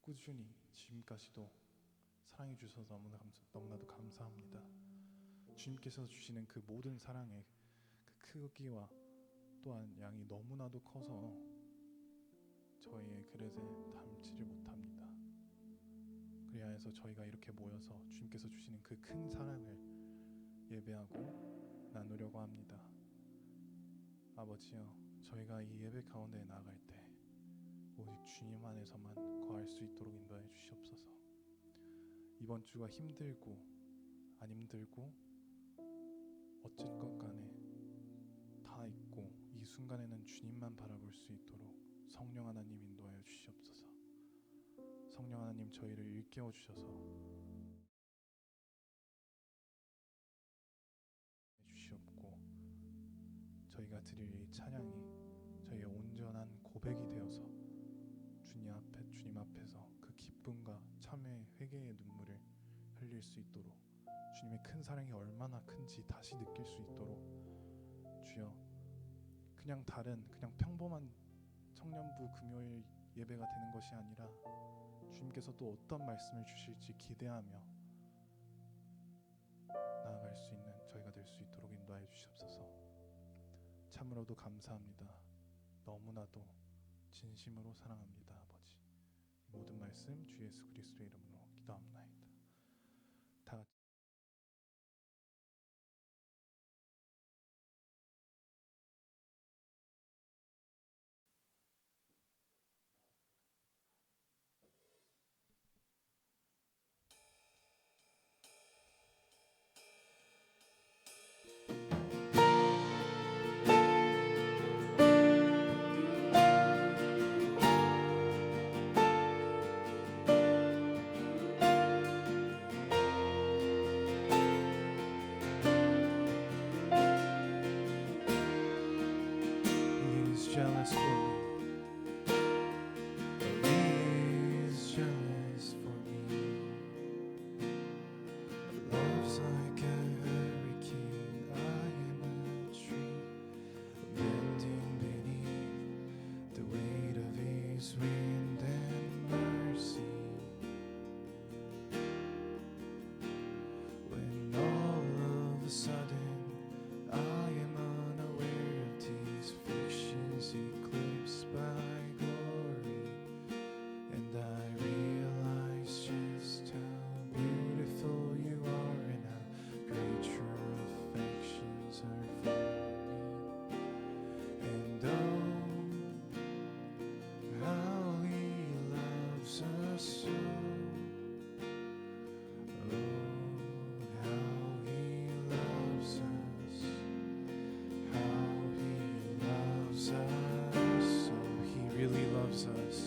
꾸준히 지금까지도 사랑해 주셔서 너무나도 감사합니다. 주님께서 주시는 그 모든 사랑의 그 크기와 또한 양이 너무나도 커서 저희의 그릇에 담지를 못합니다. 그리하여서 저희가 이렇게 모여서 주님께서 주시는 그 큰 사랑을 예배하고 나누려고 합니다. 아버지여, 저희가 이 예배 가운데 나아갈 때 오직 주님 안에서만 거할 수 있도록 인도해 주시옵소서. 이번 주가 힘들고 안 힘들고 어쨌건 간에 다 있고 이 순간에는 주님만 바라볼 수 있도록 성령 하나님 인도하여 주시옵소서. 성령 하나님, 저희를 일깨워 주셔서 주시옵고, 저희가 드릴 이 찬양이 저희의 온전한 고백이 되어서 주님 앞에서 그 기쁨과 참회의 회개의 눈물을 흘릴 수 있도록, 주님의 큰 사랑이 얼마나 큰지 다시 느낄 수 있도록, 주여, 그냥 평범한 청년부 금요일 예배가 되는 것이 아니라 주님께서 또 어떤 말씀을 주실지 기대하며 나아갈 수 있는 저희가 될 수 있도록 인도하여 주시옵소서. 참으로도 감사합니다. 너무나도 진심으로 사랑합니다. 아버지, 이 모든 말씀 주 예수 그리스도의 이름으로 기도합나이다. 다 같이 jealous for me. He is jealous for me. Love's like a hurricane. I am a tree bending beneath the weight of His wind and mercy. When all of a sudden I am unaware of these fictions eclipsed by glory, and I realize just how beautiful you are and how great your affections are for me. And oh, how He loves us so. Oh, how He loves us. How He loves us. Oh, He really loves us.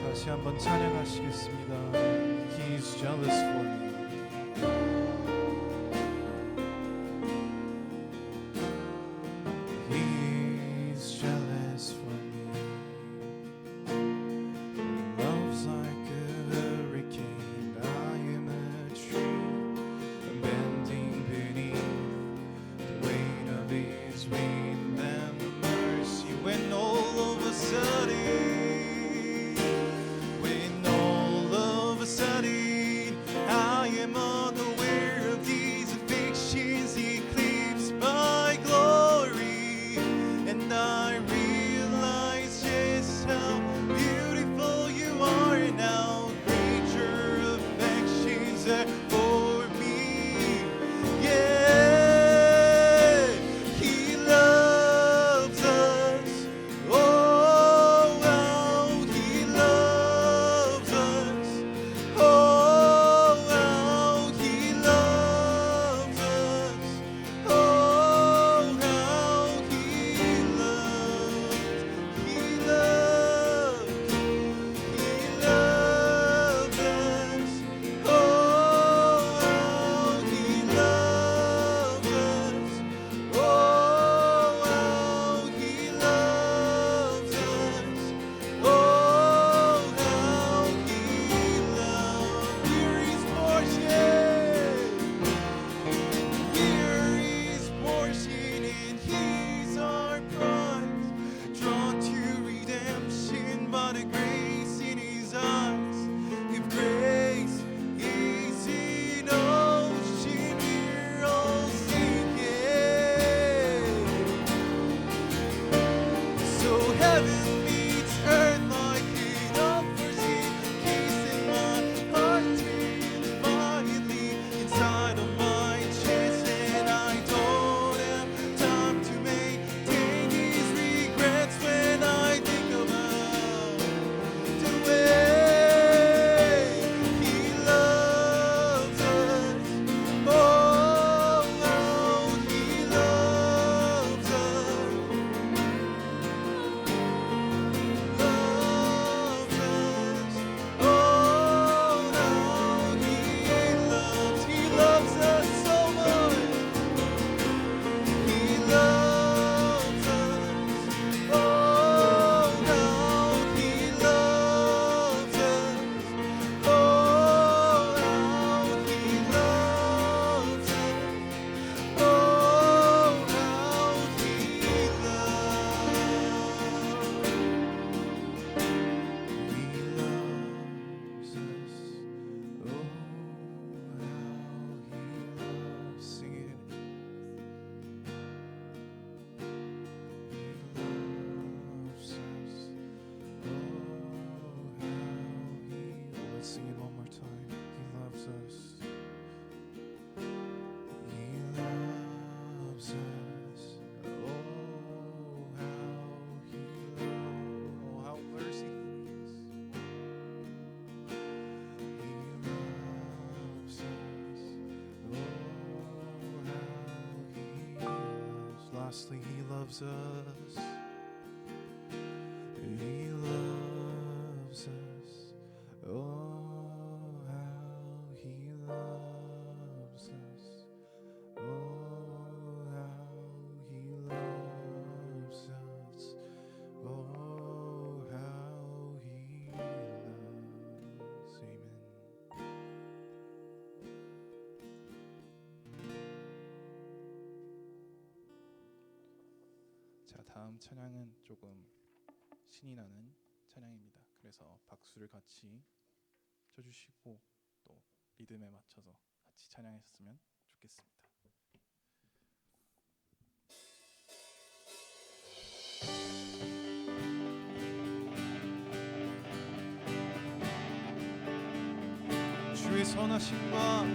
다시 한번 찬양하시겠습니다. He's jealous for me. He's jealous for me. Love's like a hurricane. I am a tree bending beneath the weight of His wind and mercy. When all of a sudden I steadfastly He loves us. He loves us. Oh, how He loves us. Oh, how He loves us. Oh, how He loves. Amen. 자, 다음 찬양은 조금 신이 나는 찬양입니다. 그래서 박수를 같이 쳐주시고 또 리듬에 맞춰서 같이 찬양했으면 좋겠습니다. 주의 선하심과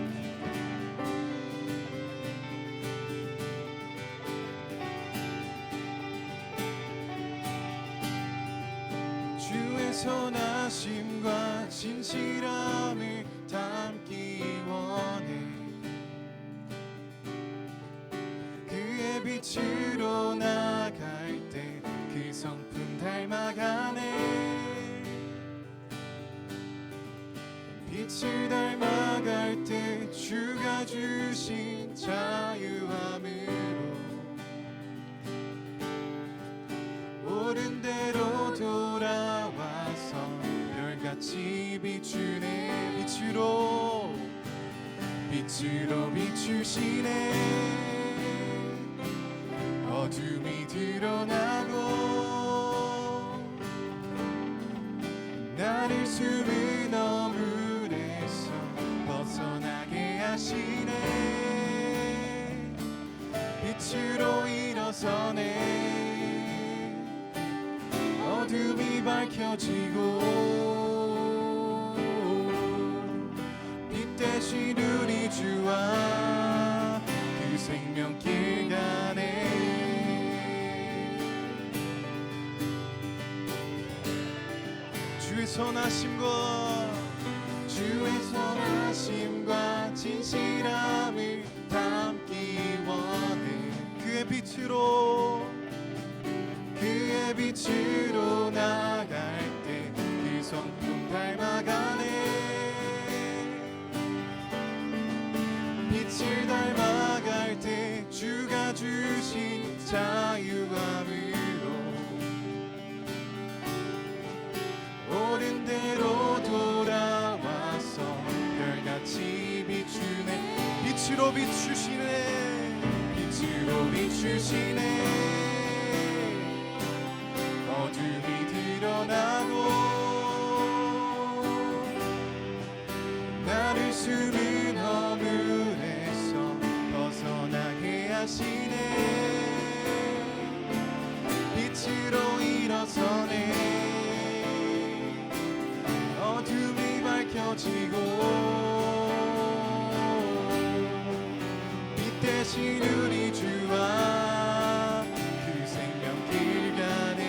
주의 선하심과 진실함을 담기 원해. 그의 빛으로 나갈 때 그 성품 닮아가네. 빛을 닮아갈 때 주가 주신 자유함으로 옳은 대로 돌아와서 별같이 비추네. 빛으로 비추시네. 어둠이 드러나고 나를 숨은 어물에서 벗어나게 하시네. 빛으로 일어서네. 어둠이 밝혀지고 빛 대신 우리 주와 그 생명길 가네. 주의 선하심과 진실함을 담기 원해. 그의 빛으로 나갈 때 그 성품 닮아가네. 빛을 닮아갈 때 주가 주신 자유함으로 옳은 대로 돌아와서 별같이 비추네. 빛으로 비추시네. 어둠이 드러나고 나를 숨은 허물에서 벗어나게 하시네. 빛으로 일어서네. 어둠이 밝혀지고 빛 대신 우리 주와 그 생명길 가네.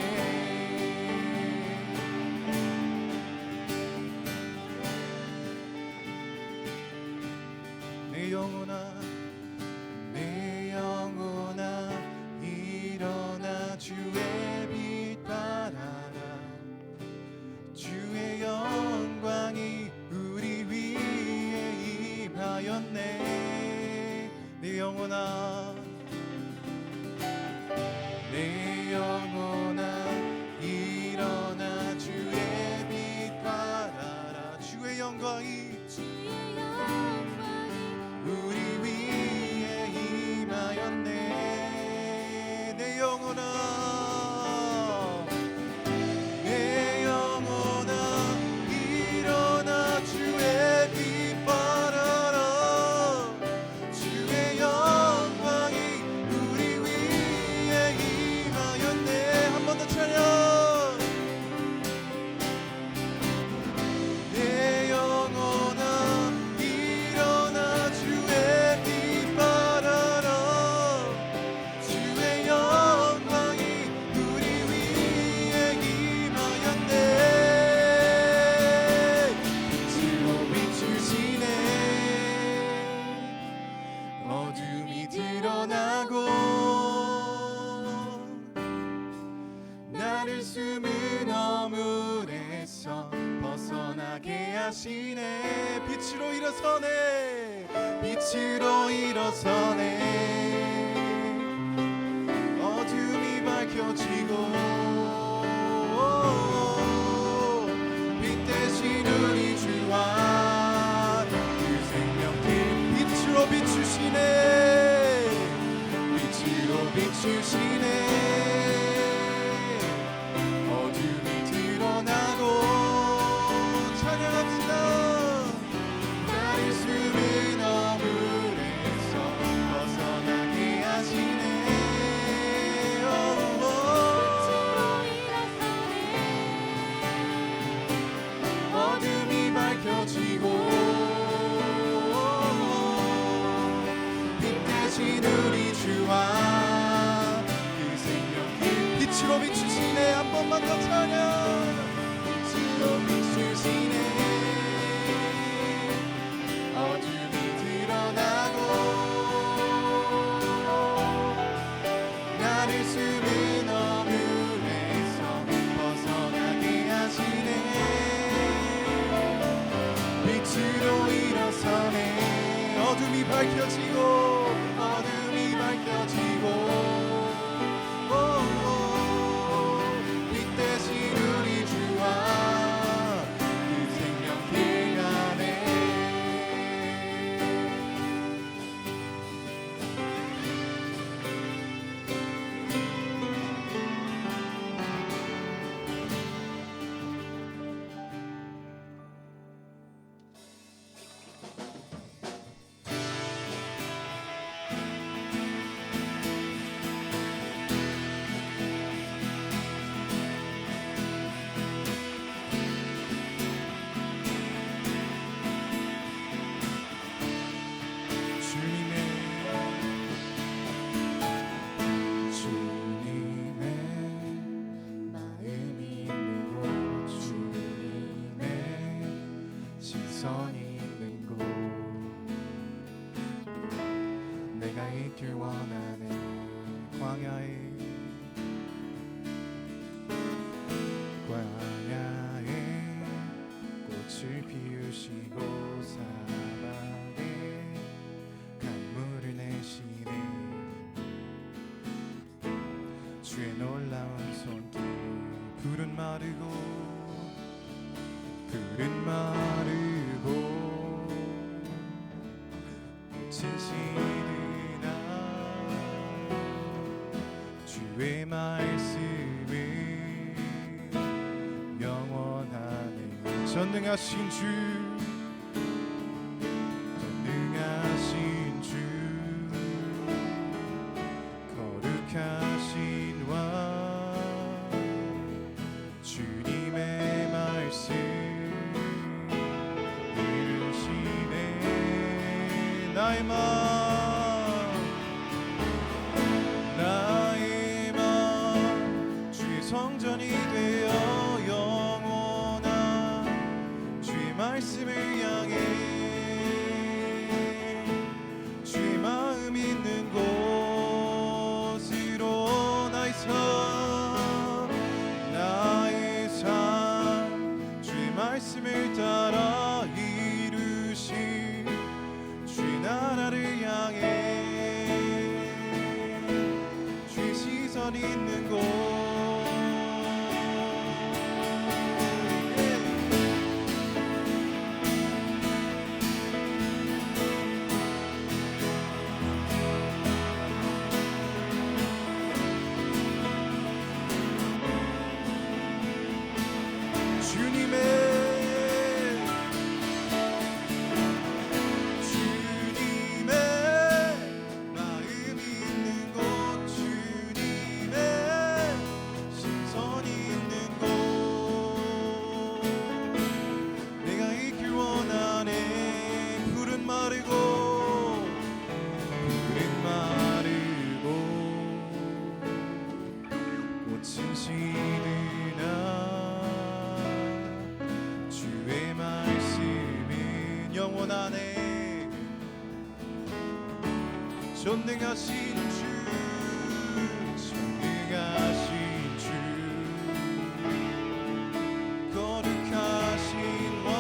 내 영혼아 일어나 주의 빛 발하라. 주의 영광이 우리 위에 임하였네. 내 영혼아 일어나 주의 빛 발하라. 주의 영광이 우리 위에 임하였네. 내 영혼아 일어나 주의 빛 발하라. 주의 영광이 우리 위에 임하였네. 한 번 더 찬양. 내 영혼아 하시네. 빛으로 일어서네. 빛으로 일어서네. 어둠이 밝혀지고 빛 대신 우리 주와 그 생명길 빛으로 비추시네. 빛으로 비추시네. 어둠이 드러나고 찬양합시다. 나를 숨은 어물에서 벗어나게 하시네. 어둠이 밝혀지고 빛 대신 우리 주와 그 생명길 빛으로 비추시네. 한 번만 더 찬양. 빛으로 비추시네. 어둠이 드러나고 나를 숨은 어둠에서 벗어나게 하시네. 빛으로 일어서네. 어둠이 밝혀지고 어둠이 밝혀지고 빛 대신 우리 주와 그 생명길 가네. 선이 있는 곳 내가 있길 원하네. 광야에 꽃을 피우시고 사방에 강물을 내시네. 주의 놀라운 손길 푸른 마르고 꽃은 시드나 주의 말씀은 영원하네. 전능하신 주 거룩하신 왕 주님의 말씀 이루시네. 나의 맘 주의 성전이 되어 영원한 주의 말씀을 향해 주의 마음 있는 곳으로 나의 삶 주의 말씀을 따라 이루신 주의 나라를 향해 주의 시선 있는 곳 주의 말씀은 영원하네. 전능하신 주 거룩하신 왕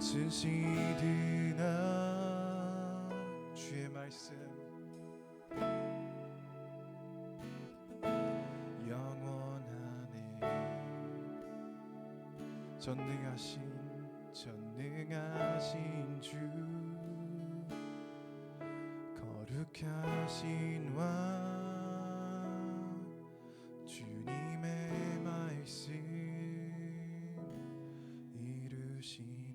진실이나 주의 말씀 영원하네. 전능하신 주 거룩하신 왕 주님의 말씀 이루시네.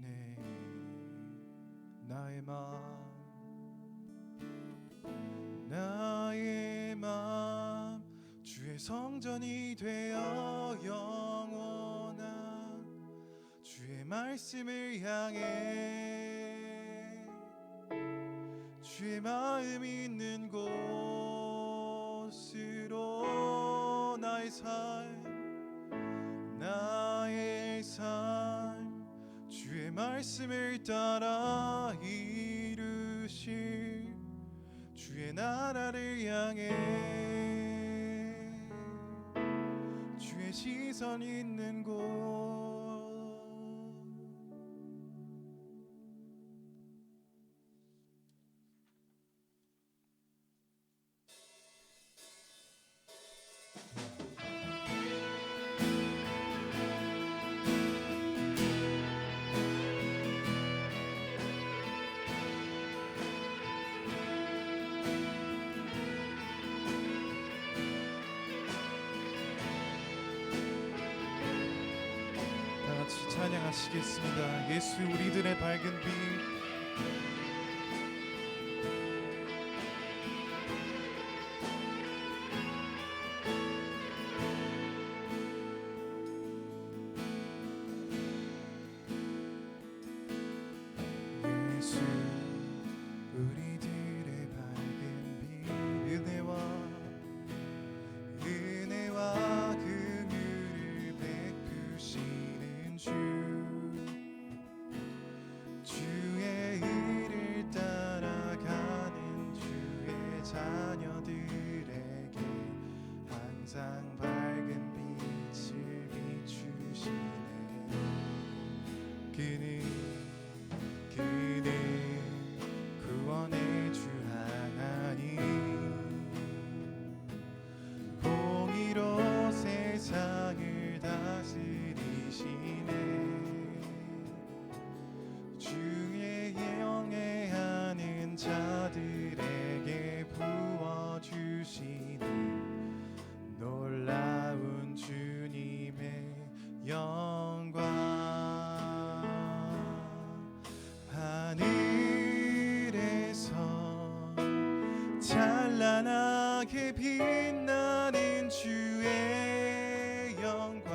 나의 맘 주의 성전이 되어 영원한 주의 말씀을 향해 주의 마음 있는 곳으로 나의 삶 주의 말씀을 따라 이루실 주의 나라를 향해 주의 시선 있는 곳. 찬양하시겠습니다. 예수 우리들의 밝은 빛. 예수 우리들의 밝은 빛. 은혜와 긍휼을 베푸시는 주의 일을 따라가는 주의 자녀들에게 항상 밝은 빛을 비추시네. 그는 구원의 주 하나님 공의로 세상을 다스리시네. 주의 영예하는 자들에게 부어주시는 놀라운 주님의 영광. 하늘에서 찬란하게 빛나는 주의 영광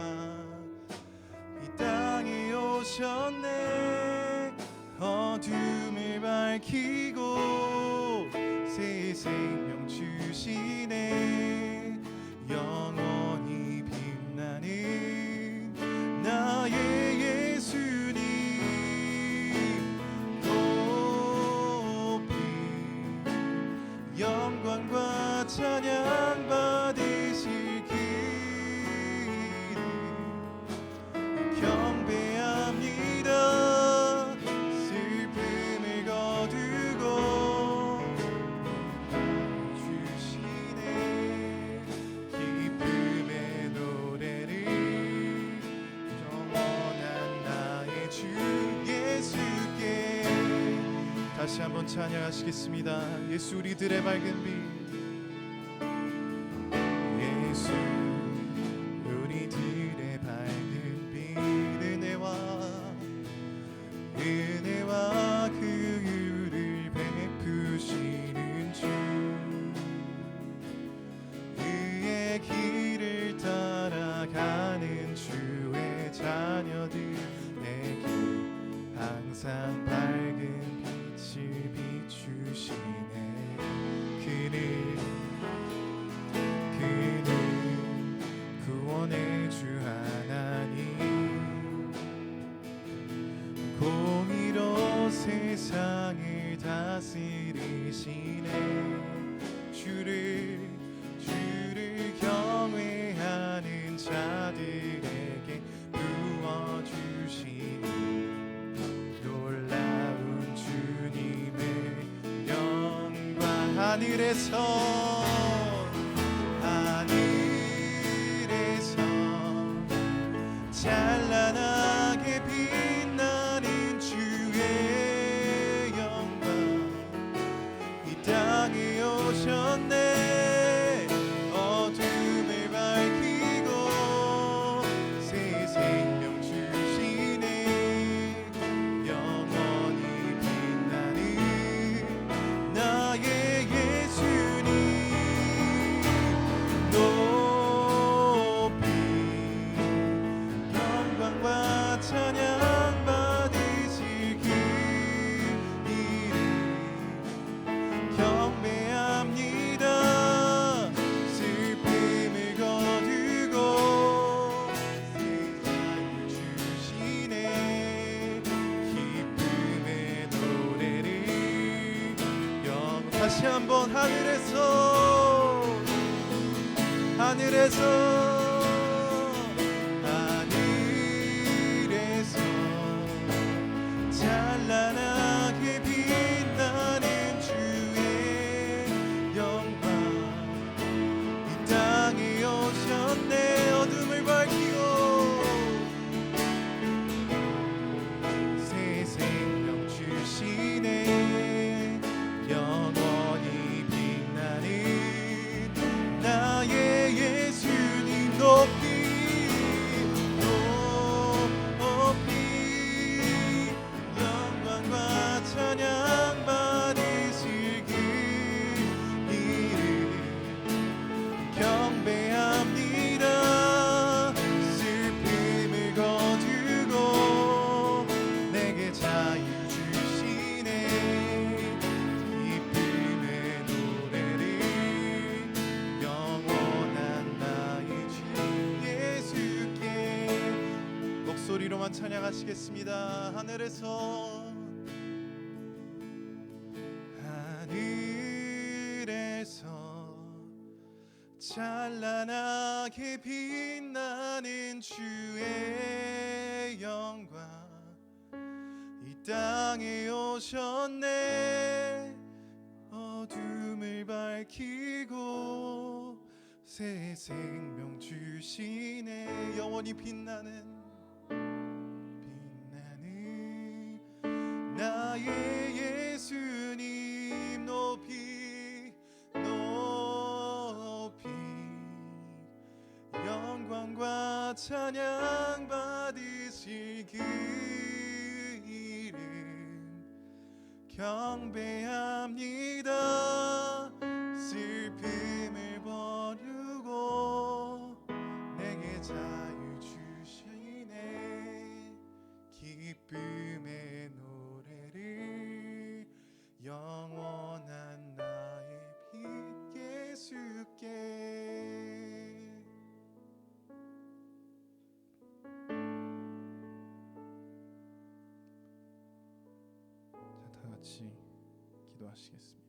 이 땅에 오셨네. 어둠을 밝히고 새 생명 주시네. 영원히 빛나는 나의 예수님 높이 영광과 찬양 받으실 길을 경배합니다. 슬픔을 거두고 주시네. 기쁨의 노래를 영원한 나의 주 예수께 다시 한번 찬양하시겠습니다. 예수 우리들의 밝은 빛. 예수 우리들의 밝은 빛. 은혜와 긍휼을 베푸시는 주 그의 길을 따라가는 주의 자녀들에게 항상 밝은 빛을 비추시네. 그는 구원의 주 하나님 공의로 세상을 다스리시네. 주를 경외하는 자들에게 부어주시니 하늘에서 찬란하게 빛나는 주의 영광 이 땅에 오셨네. 어둠을 밝히고 새 생명 주시네. 영원히 빛나는 나의 예수님 높이 영광과 찬양 받으실 그 이름 경배합니다. 슬픔을 거두고 세상을 주시네. 기쁨의 노래를 다시 한번 하늘에서 찬란하게 빛나는 주의 영광 이 땅에 오셨네. 어둠을 밝히고 새 생명 주시네. 영원히 빛나는 나의 예수님 높이 영광과 찬양 받으실 그 이름 경배합니다. 슬픔을 거두고 내게 자유 주시네. 기쁨의 노래를 영원한 나의 주 예수께 목소리로만 찬양하시겠습니다. 하늘에서 찬란하게 빛나는 주의 영광 이 땅에 오셨네. 어둠을 밝히고 새 생명 주시네. 영원히 빛나는 나의 예수님 높이 영광과 찬양 받으실 그 이름 경배합니다. 슬픔을 버리고 내게 자유 주시네. 기쁨의 노래를 영원한 나의 빛 예수께. 자, 다 같이 기도하시겠습니다.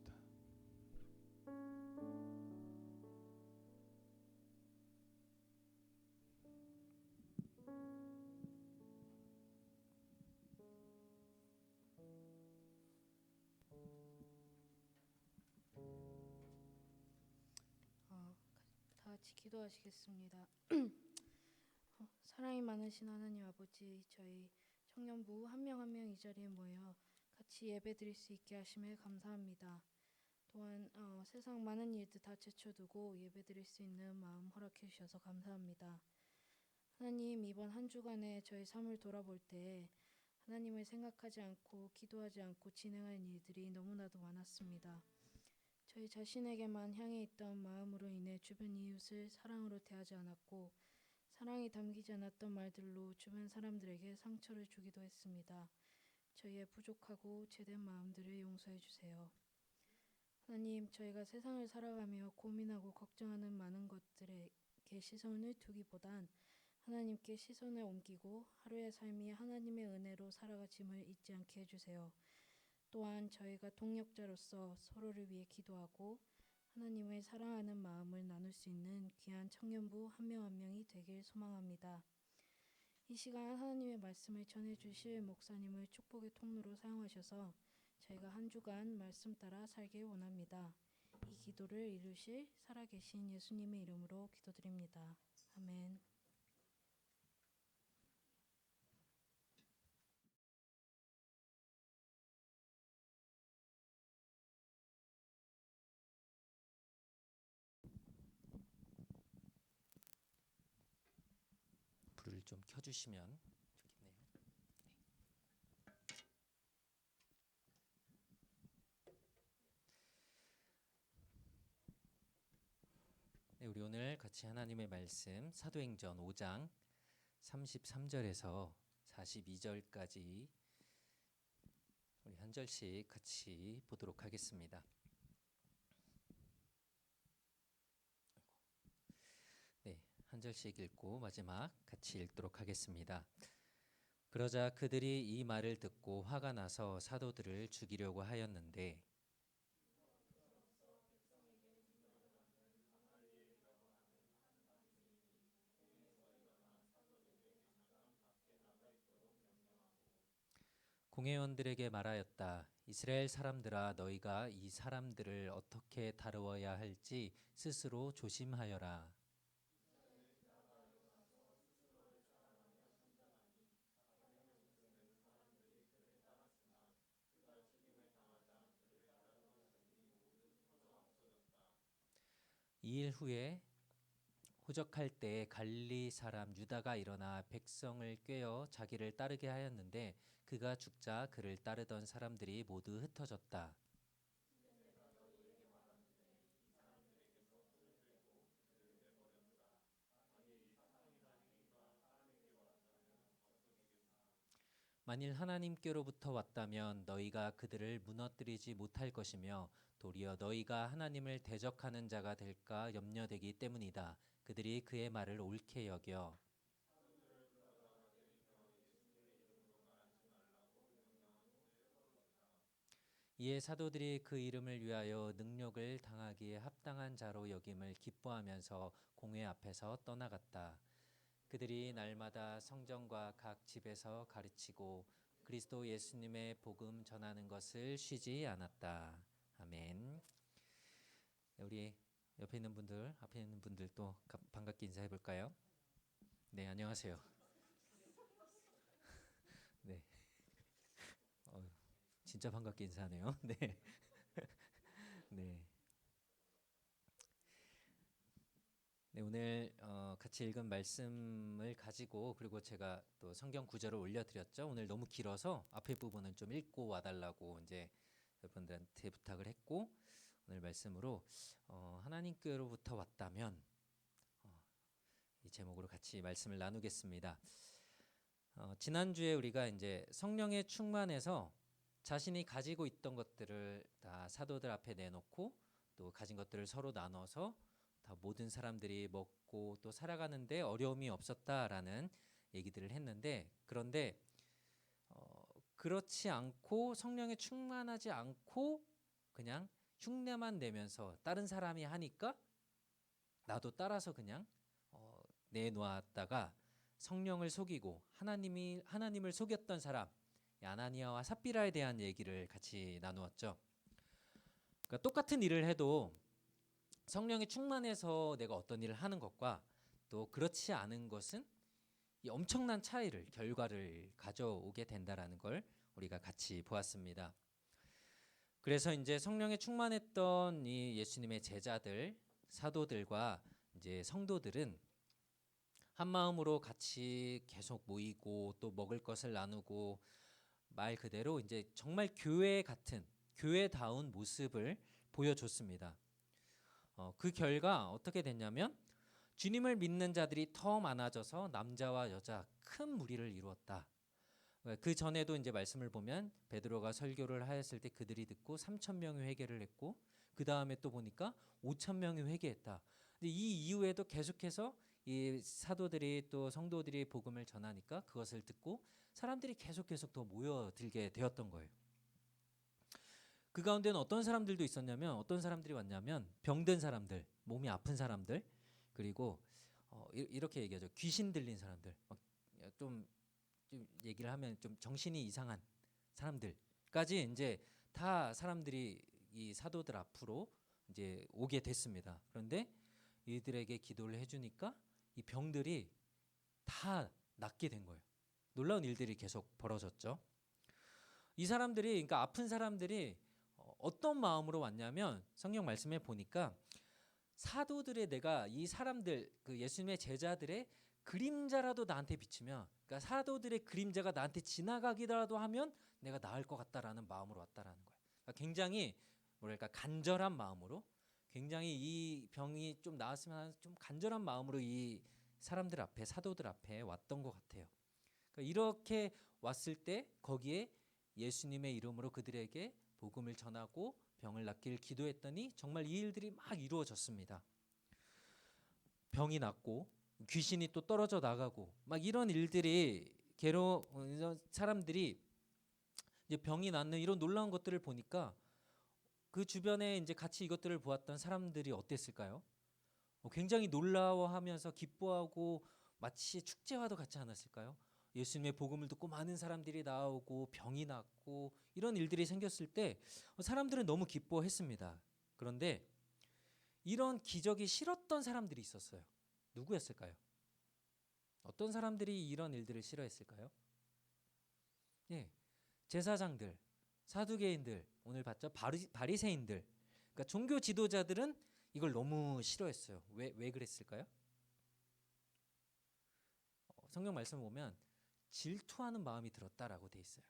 다 같이 기도하시겠습니다. 사랑이 많으신 하나님 아버지, 저희 청년부 한 명 한 명 이 자리에 모여 같이 예배드릴 수 있게 하심에 감사합니다. 또한 세상 많은 일들 다 제쳐두고 예배드릴 수 있는 마음 허락해 주셔서 감사합니다. 하나님, 이번 한 주간에 저희 삶을 돌아볼 때 하나님을 생각하지 않고 기도하지 않고 진행한 일들이 너무나도 많았습니다. 저희 자신에게만 향해 있던 마음으로 인해 주변 이웃을 사랑으로 대하지 않았고, 사랑이 담기지 않았던 말들로 주변 사람들에게 상처를 주기도 했습니다. 저희의 부족하고 죄된 마음들을 용서해 주세요. 하나님, 저희가 세상을 살아가며 고민하고 걱정하는 많은 것들에게 시선을 두기보단 하나님께 시선을 옮기고 하루의 삶이 하나님의 은혜로 살아가짐을 잊지 않게 해주세요. 또한 저희가 동역자로서 서로를 위해 기도하고 하나님을 사랑하는 마음을 나눌 수 있는 귀한 청년부 한 명 한 명이 되길 소망합니다. 이 시간 하나님의 말씀을 전해주실 목사님을 축복의 통로로 사용하셔서 저희가 한 주간 말씀 따라 살길 원합니다. 이 기도를 이루실 살아계신 예수님의 이름으로 기도드립니다. 아멘. 불을 좀 켜주시면 좋겠네요. 네, 우리 오늘 같이 하나님의 말씀 사도행전 5장 33절에서 42절까지 우리 한 절씩 같이 보도록 하겠습니다. 네, 한 절씩 읽고 마지막 같이 읽도록 하겠습니다. 그러자 그들이 이 말을 듣고 화가 나서 사도들을 죽이려고 하였는데 공회원들에게 말하였다. 이스라엘 사람들아, 너희가 이 사람들을 어떻게 다루어야 할지 스스로 조심하여라. 이 일 후에 호적할 때 갈릴리 사람 유다가 일어나 백성을 꾀어 자기를 따르게 하였는데 그가 죽자 그를 따르던 사람들이 모두 흩어졌다. 만일 하나님께로부터 왔다면 너희가 그들을 무너뜨리지 못할 것이며 도리어 너희가 하나님을 대적하는 자가 될까 염려되기 때문이다. 그들이 그의 말을 옳게 여겨 이에 사도들이 그 이름을 위하여 능력을 당하기에 합당한 자로 여김을 기뻐하면서 공회 앞에서 떠나갔다. 그들이 날마다 성전과 각 집에서 가르치고 그리스도 예수님의 복음 전하는 것을 쉬지 않았다. 아멘. 우리 옆에 있는 분들, 앞에 있는 분들도 반갑게 인사해 볼까요? 네, 안녕하세요. 네, 진짜 반갑게 인사하네요. 네, 네. 네, 오늘 같이 읽은 말씀을 가지고 그리고 제가 또 성경 구절을 올려드렸죠. 오늘 너무 길어서 앞에 부분은 좀 읽고 와달라고 이제 여러분들한테 부탁을 했고 오늘 말씀으로 하나님께로부터 왔다면 이 제목으로 같이 말씀을 나누겠습니다. 지난주에 우리가 이제 성령의 충만해서 자신이 가지고 있던 것들을 다 사도들 앞에 내놓고 또 가진 것들을 서로 나눠서 다 모든 사람들이 먹고 또 살아가는데 어려움이 없었다라는 얘기들을 했는데 그런데 그렇지 않고 성령에 충만하지 않고 그냥 흉내만 내면서 다른 사람이 하니까 나도 따라서 그냥 내놓았다가 성령을 속이고 하나님을 속였던 사람 아나니아와 삽비라에 대한 얘기를 같이 나누었죠. 그러니까 똑같은 일을 해도 성령이 충만해서 내가 어떤 일을 하는 것과 또 그렇지 않은 것은 이 엄청난 차이를 결과를 가져오게 된다라는 걸 우리가 같이 보았습니다. 그래서 이제 성령에 충만했던 이 예수님의 제자들 사도들과 이제 성도들은 한 마음으로 같이 계속 모이고 또 먹을 것을 나누고 말 그대로 이제 정말 교회 같은 교회다운 모습을 보여줬습니다. 그 결과 어떻게 됐냐면 주님을 믿는 자들이 더 많아져서 남자와 여자 큰 무리를 이루었다. 그 전에도 이제 말씀을 보면 베드로가 설교를 하였을 때 그들이 듣고 3천 명이 회개를 했고 그 다음에 또 보니까 5천 명이 회개했다. 근데 이 이후에도 계속해서 이 사도들이 또 성도들이 복음을 전하니까 그것을 듣고 사람들이 계속 더 모여들게 되었던 거예요. 그 가운데는 어떤 사람들도 있었냐면 어떤 사람들이 왔냐면 병든 사람들, 몸이 아픈 사람들 그리고 이렇게 얘기하죠. 귀신 들린 사람들, 좀 얘기를 하면 좀 정신이 이상한 사람들까지 이제 다 사람들이 이 사도들 앞으로 이제 오게 됐습니다. 그런데 이들에게 기도를 해주니까 이 병들이 다 낫게 된 거예요. 놀라운 일들이 계속 벌어졌죠. 이 사람들이, 그러니까 아픈 사람들이 어떤 마음으로 왔냐면 성경 말씀에 보니까 사도들의, 내가 이 사람들, 그 예수님의 제자들의 그림자라도 나한테 비치면, 그러니까 사도들의 그림자가 나한테 지나가기라도 하면 내가 나을 것 같다라는 마음으로 왔다라는 거예요. 그러니까 굉장히 뭐랄까 간절한 마음으로, 굉장히 이 병이 좀 나았으면 하는 좀 간절한 마음으로 이 사람들 앞에, 사도들 앞에 왔던 것 같아요. 그러니까 이렇게 왔을 때 거기에 예수님의 이름으로 그들에게 복음을 전하고 병을 낫기를 기도했더니 정말 이 일들이 막 이루어졌습니다. 병이 낫고 귀신이 또 떨어져 나가고 막 이런 일들이 사람들이 이제 병이 낫는 이런 놀라운 것들을 보니까 그 주변에 이제 같이 이것들을 보았던 사람들이 어땠을까요? 굉장히 놀라워하면서 기뻐하고 마치 축제와도 같지 않았을까요? 예수님의 복음을 듣고 많은 사람들이 나오고 병이 낫고 이런 일들이 생겼을 때 사람들은 너무 기뻐했습니다. 그런데 이런 기적이 싫었던 사람들이 있었어요. 누구였을까요? 어떤 사람들이 이런 일들을 싫어했을까요? 예, 제사장들, 사두개인들, 오늘 봤죠? 바리새인들. 그러니까 종교 지도자들은 이걸 너무 싫어했어요. 왜 그랬을까요? 성경 말씀 보면 질투하는 마음이 들었다라고 돼 있어요.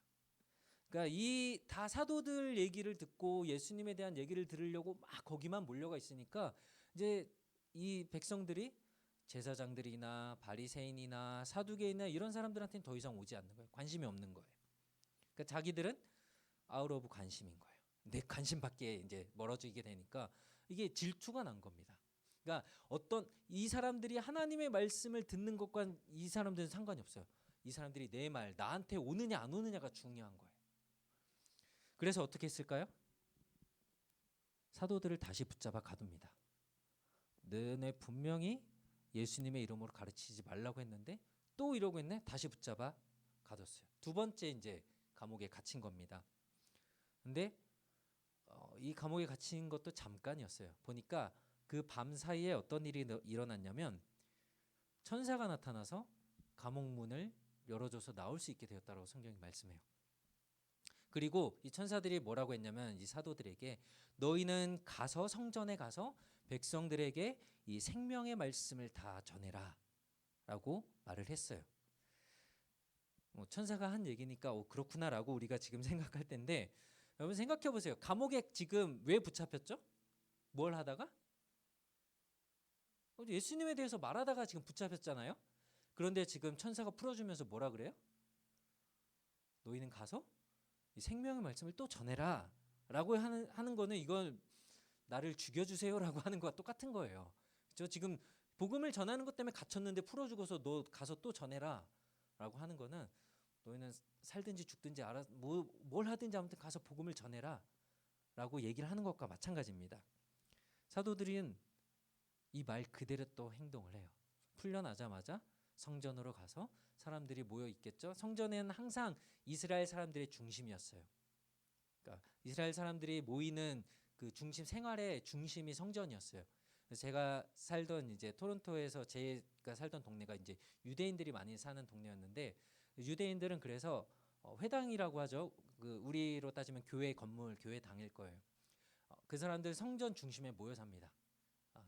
그러니까 이 다 사도들 얘기를 듣고 예수님에 대한 얘기를 들으려고 막 거기만 몰려가 있으니까 이제 이 백성들이 제사장들이나 바리새인이나 사두개인이나 이런 사람들한테는 더 이상 오지 않는 거예요. 관심이 없는 거예요. 그러니까 자기들은 아웃 오브 관심인 거예요. 내 관심 밖에 이제 멀어지게 되니까 이게 질투가 난 겁니다. 그러니까 어떤 이 사람들이 하나님의 말씀을 듣는 것과 이 사람들은 상관이 없어요. 이 사람들이 내 말 나한테 오느냐 안 오느냐가 중요한 거예요. 그래서 어떻게 했을까요? 사도들을 다시 붙잡아 가둡니다. 너네 분명히 예수님의 이름으로 가르치지 말라고 했는데 또 이러고 있네. 다시 붙잡아 가뒀어요. 두 번째 이제 감옥에 갇힌 겁니다. 근데 이 감옥에 갇힌 것도 잠깐이었어요. 보니까 그 밤 사이에 어떤 일이 일어났냐면 천사가 나타나서 감옥 문을 열어줘서 나올 수 있게 되었다고 성경이 말씀해요. 그리고 이 천사들이 뭐라고 했냐면 이 사도들에게 너희는 가서 성전에 가서 백성들에게 이 생명의 말씀을 다 전해라 라고 말을 했어요. 천사가 한 얘기니까 그렇구나라고 우리가 지금 생각할 텐데 여러분 생각해 보세요. 감옥에 지금 왜 붙잡혔죠? 뭘 하다가? 예수님에 대해서 말하다가 지금 붙잡혔잖아요. 그런데 지금 천사가 풀어주면서 뭐라 그래요? 너희는 가서 이 생명의 말씀을 또 전해라 라고 하는 거는 이건 나를 죽여주세요라고 하는 거와 똑같은 거예요. 저 지금 복음을 전하는 것 때문에 갇혔는데 풀어주고서 너 가서 또 전해라 라고 하는 거는 너희는 살든지 죽든지 뭘 하든지 아무튼 가서 복음을 전해라 라고 얘기를 하는 것과 마찬가지입니다. 사도들은 이 말 그대로 또 행동을 해요. 풀려나자마자 성전으로 가서 사람들이 모여 있겠죠. 성전에는 항상 이스라엘 사람들의 중심이었어요. 그러니까 이스라엘 사람들이 모이는 그 중심, 생활의 중심이 성전이었어요. 제가 살던 이제 토론토에서 제가 살던 동네가 이제 유대인들이 많이 사는 동네였는데 유대인들은 그래서 회당이라고 하죠. 그 우리로 따지면 교회 건물, 교회 당일 거예요. 그 사람들 성전 중심에 모여 삽니다.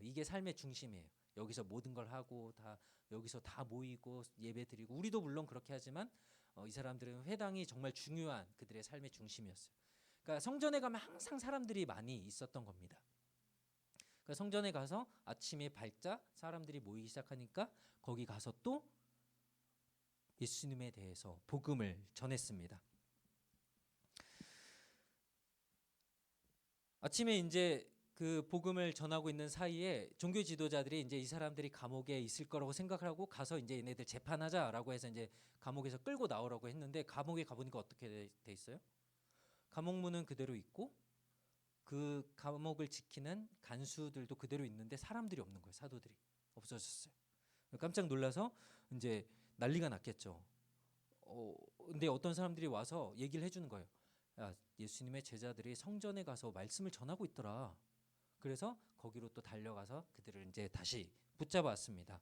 이게 삶의 중심이에요. 여기서 모든 걸 하고 다 여기서 다 모이고 예배 드리고 우리도 물론 그렇게 하지만 이 사람들은 회당이 정말 중요한 그들의 삶의 중심이었어요. 그러니까 성전에 가면 항상 사람들이 많이 있었던 겁니다. 그러니까 성전에 가서 아침에 밝자 사람들이 모이기 시작하니까 거기 가서 또 예수님에 대해서 복음을 전했습니다. 아침에 이제 그 복음을 전하고 있는 사이에 종교 지도자들이 이제 이 사람들이 감옥에 있을 거라고 생각을 하고 가서 이제 얘네들 재판하자라고 해서 이제 감옥에서 끌고 나오라고 했는데 감옥에 가보니까 어떻게 돼 있어요? 감옥 문은 그대로 있고 그 감옥을 지키는 간수들도 그대로 있는데 사람들이 없는 거예요. 사도들이 없어졌어요. 깜짝 놀라서 이제 난리가 났겠죠. 근데 어떤 사람들이 와서 얘기를 해주는 거예요. 야, 예수님의 제자들이 성전에 가서 말씀을 전하고 있더라. 그래서 거기로 또 달려가서 그들을 이제 다시 붙잡았습니다.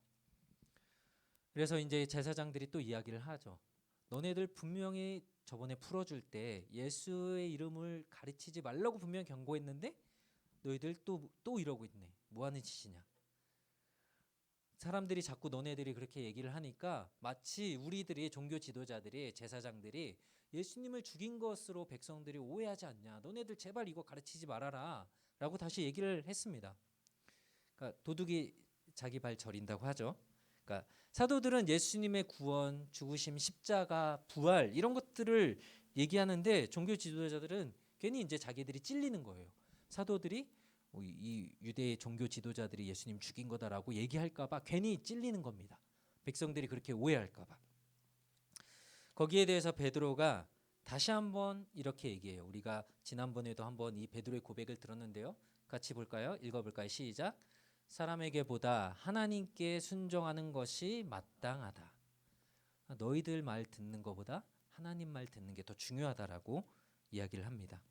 그래서 이제 제사장들이 또 이야기를 하죠. 너네들 분명히 저번에 풀어줄 때 예수의 이름을 가르치지 말라고 분명 경고했는데 너희들 또 이러고 있네. 뭐 하는 짓이냐. 사람들이 자꾸 너네들이 그렇게 얘기를 하니까 마치 우리들이 종교 지도자들이 제사장들이 예수님을 죽인 것으로 백성들이 오해하지 않냐. 너네들 제발 이거 가르치지 말아라 라고 다시 얘기를 했습니다. 그러니까 도둑이 자기 발 저린다고 하죠. 그러니까 사도들은 예수님의 구원, 죽으심, 십자가, 부활 이런 것들을 얘기하는데 종교 지도자들은 괜히 이제 자기들이 찔리는 거예요. 사도들이 이 유대 종교 지도자들이 예수님 죽인 거다라고 얘기할까봐 괜히 찔리는 겁니다. 백성들이 그렇게 오해할까봐. 거기에 대해서 베드로가 다시 한번 이렇게 얘기해요. 우리가 지난번에도 한번 이 베드로의 고백을 들었는데요. 같이 볼까요? 읽어볼까요? 시작. 사람에게보다 하나님께 순종하는 것이 마땅하다. 너희들 말 듣는 것보다 하나님 말 듣는 게 더 중요하다라고 이야기를 합니다.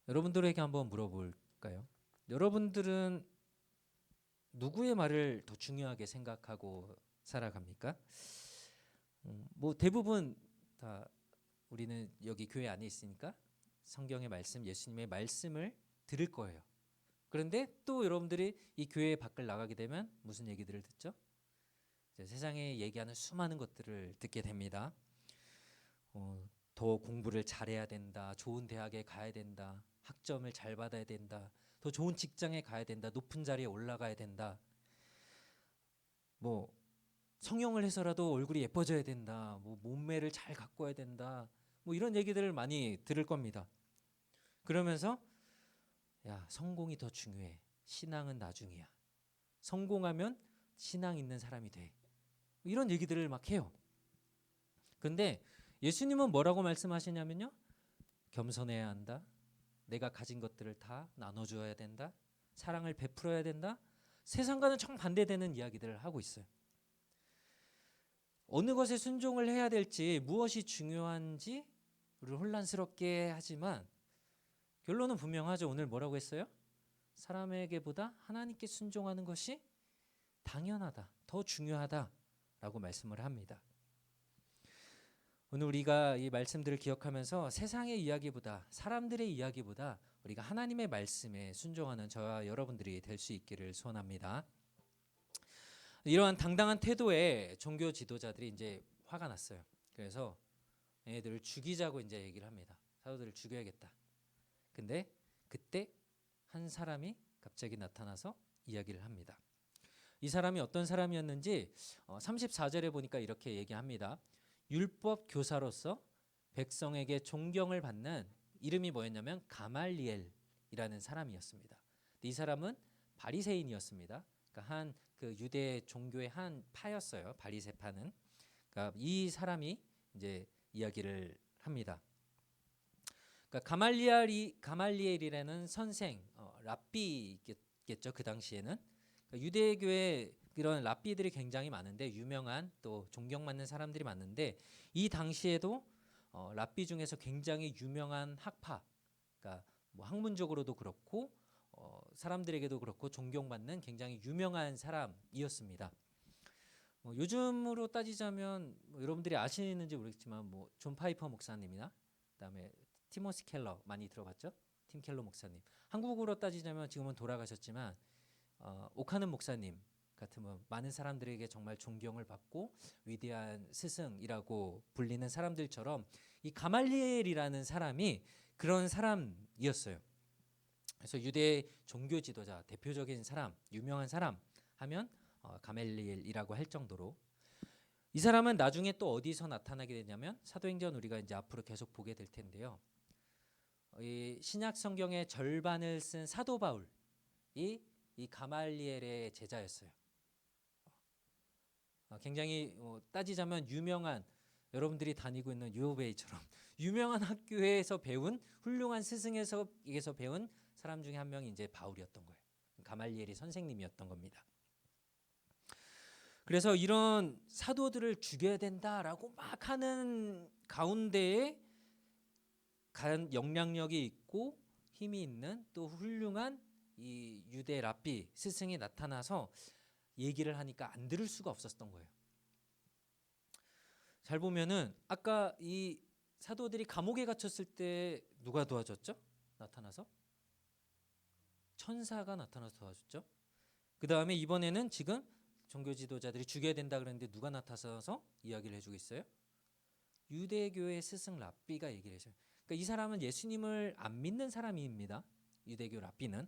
여러분들에게 한번 물어볼까요? 여러분들은 누구의 말을 더 중요하게 생각하고 살아갑니까? 뭐 대부분 다 우리는 여기 교회 안에 있으니까 성경의 말씀, 예수님의 말씀을 들을 거예요. 그런데 또 여러분들이 이 교회 밖을 나가게 되면 무슨 얘기들을 듣죠? 세상에 얘기하는 수많은 것들을 듣게 됩니다. 더 공부를 잘해야 된다. 좋은 대학에 가야 된다. 학점을 잘 받아야 된다. 더 좋은 직장에 가야 된다. 높은 자리에 올라가야 된다. 뭐 성형을 해서라도 얼굴이 예뻐져야 된다. 뭐 몸매를 잘 가꿔야 된다. 뭐 이런 얘기들을 많이 들을 겁니다. 그러면서 야, 성공이 더 중요해. 신앙은 나중이야. 성공하면 신앙 있는 사람이 돼. 이런 얘기들을 막 해요. 근데 예수님은 뭐라고 말씀하시냐면요. 겸손해야 한다. 내가 가진 것들을 다 나눠줘야 된다. 사랑을 베풀어야 된다. 세상과는 정반대되는 이야기들을 하고 있어요. 어느 것에 순종을 해야 될지, 무엇이 중요한지 우리를 혼란스럽게 하지만 결론은 분명하죠. 오늘 뭐라고 했어요? 사람에게보다 하나님께 순종하는 것이 당연하다. 더 중요하다라고 말씀을 합니다. 오늘 우리가 이 말씀들을 기억하면서 세상의 이야기보다, 사람들의 이야기보다 우리가 하나님의 말씀에 순종하는 저와 여러분들이 될 수 있기를 소원합니다. 이러한 당당한 태도에 종교 지도자들이 이제 화가 났어요. 그래서 얘네들을 죽이자고 이제 얘기를 합니다. 사도들을 죽여야겠다. 근데 그때 한 사람이 갑자기 나타나서 이야기를 합니다. 이 사람이 어떤 사람이었는지 34절에 보니까 이렇게 얘기합니다. 율법 교사로서 백성에게 존경을 받는 이름이 뭐였냐면 가말리엘이라는 사람이었습니다. 이 사람은 바리새인이었습니다. 그러니까 한 그 유대 종교의 한 파였어요. 바리새파는. 그러니까 이 사람이 이제 이야기를 합니다. 그러니까 가말리엘이라는 선생, 랍비겠죠. 그 당시에는 그러니까 유대교에 이런 랍비들이 굉장히 많은데 유명한 또 존경받는 사람들이 많은데 이 당시에도 랍비 중에서 굉장히 유명한 학파, 그러니까 뭐 학문적으로도 그렇고 사람들에게도 그렇고 존경받는 굉장히 유명한 사람이었습니다. 요즘으로 따지자면 여러분들이 아시는지 모르겠지만 존 파이퍼 목사님이나 그다음에 티모시 켈러 많이 들어봤죠? 팀 켈러 목사님. 한국으로 따지자면 지금은 돌아가셨지만 오카는 목사님 같은 많은 사람들에게 정말 존경을 받고 위대한 스승이라고 불리는 사람들처럼 이 가말리엘이라는 사람이 그런 사람이었어요. 그래서 유대 종교 지도자 대표적인 사람, 유명한 사람 하면 가말리엘이라고 할 정도로 이 사람은 나중에 또 어디서 나타나게 되냐면 사도행전 우리가 이제 앞으로 계속 보게 될 텐데요. 이 신약 성경의 절반을 쓴 사도 바울이 이 가말리엘의 제자였어요. 굉장히 따지자면 유명한 여러분들이 다니고 있는 유오베이처럼 유명한 학교에서 배운 훌륭한 스승에게서 배운 사람 중에 한 명이 이제 바울이었던 거예요. 가말리엘이 선생님이었던 겁니다. 그래서 이런 사도들을 죽여야 된다라고 막 하는 가운데에 영향력이 있고 힘이 있는 또 훌륭한 이 유대 랍비 스승이 나타나서 얘기를 하니까 안 들을 수가 없었던 거예요. 잘 보면은 아까 이 사도들이 감옥에 갇혔을 때 누가 도와줬죠? 나타나서 천사가 나타나서 도와줬죠. 그 다음에 이번에는 지금 종교 지도자들이 죽여야 된다 그랬는데 누가 나타나서 이야기를 해주고 있어요? 유대교의 스승 랍비가 얘기를 해줘요. 그러니까 이 사람은 예수님을 안 믿는 사람입니다. 유대교 랍비는.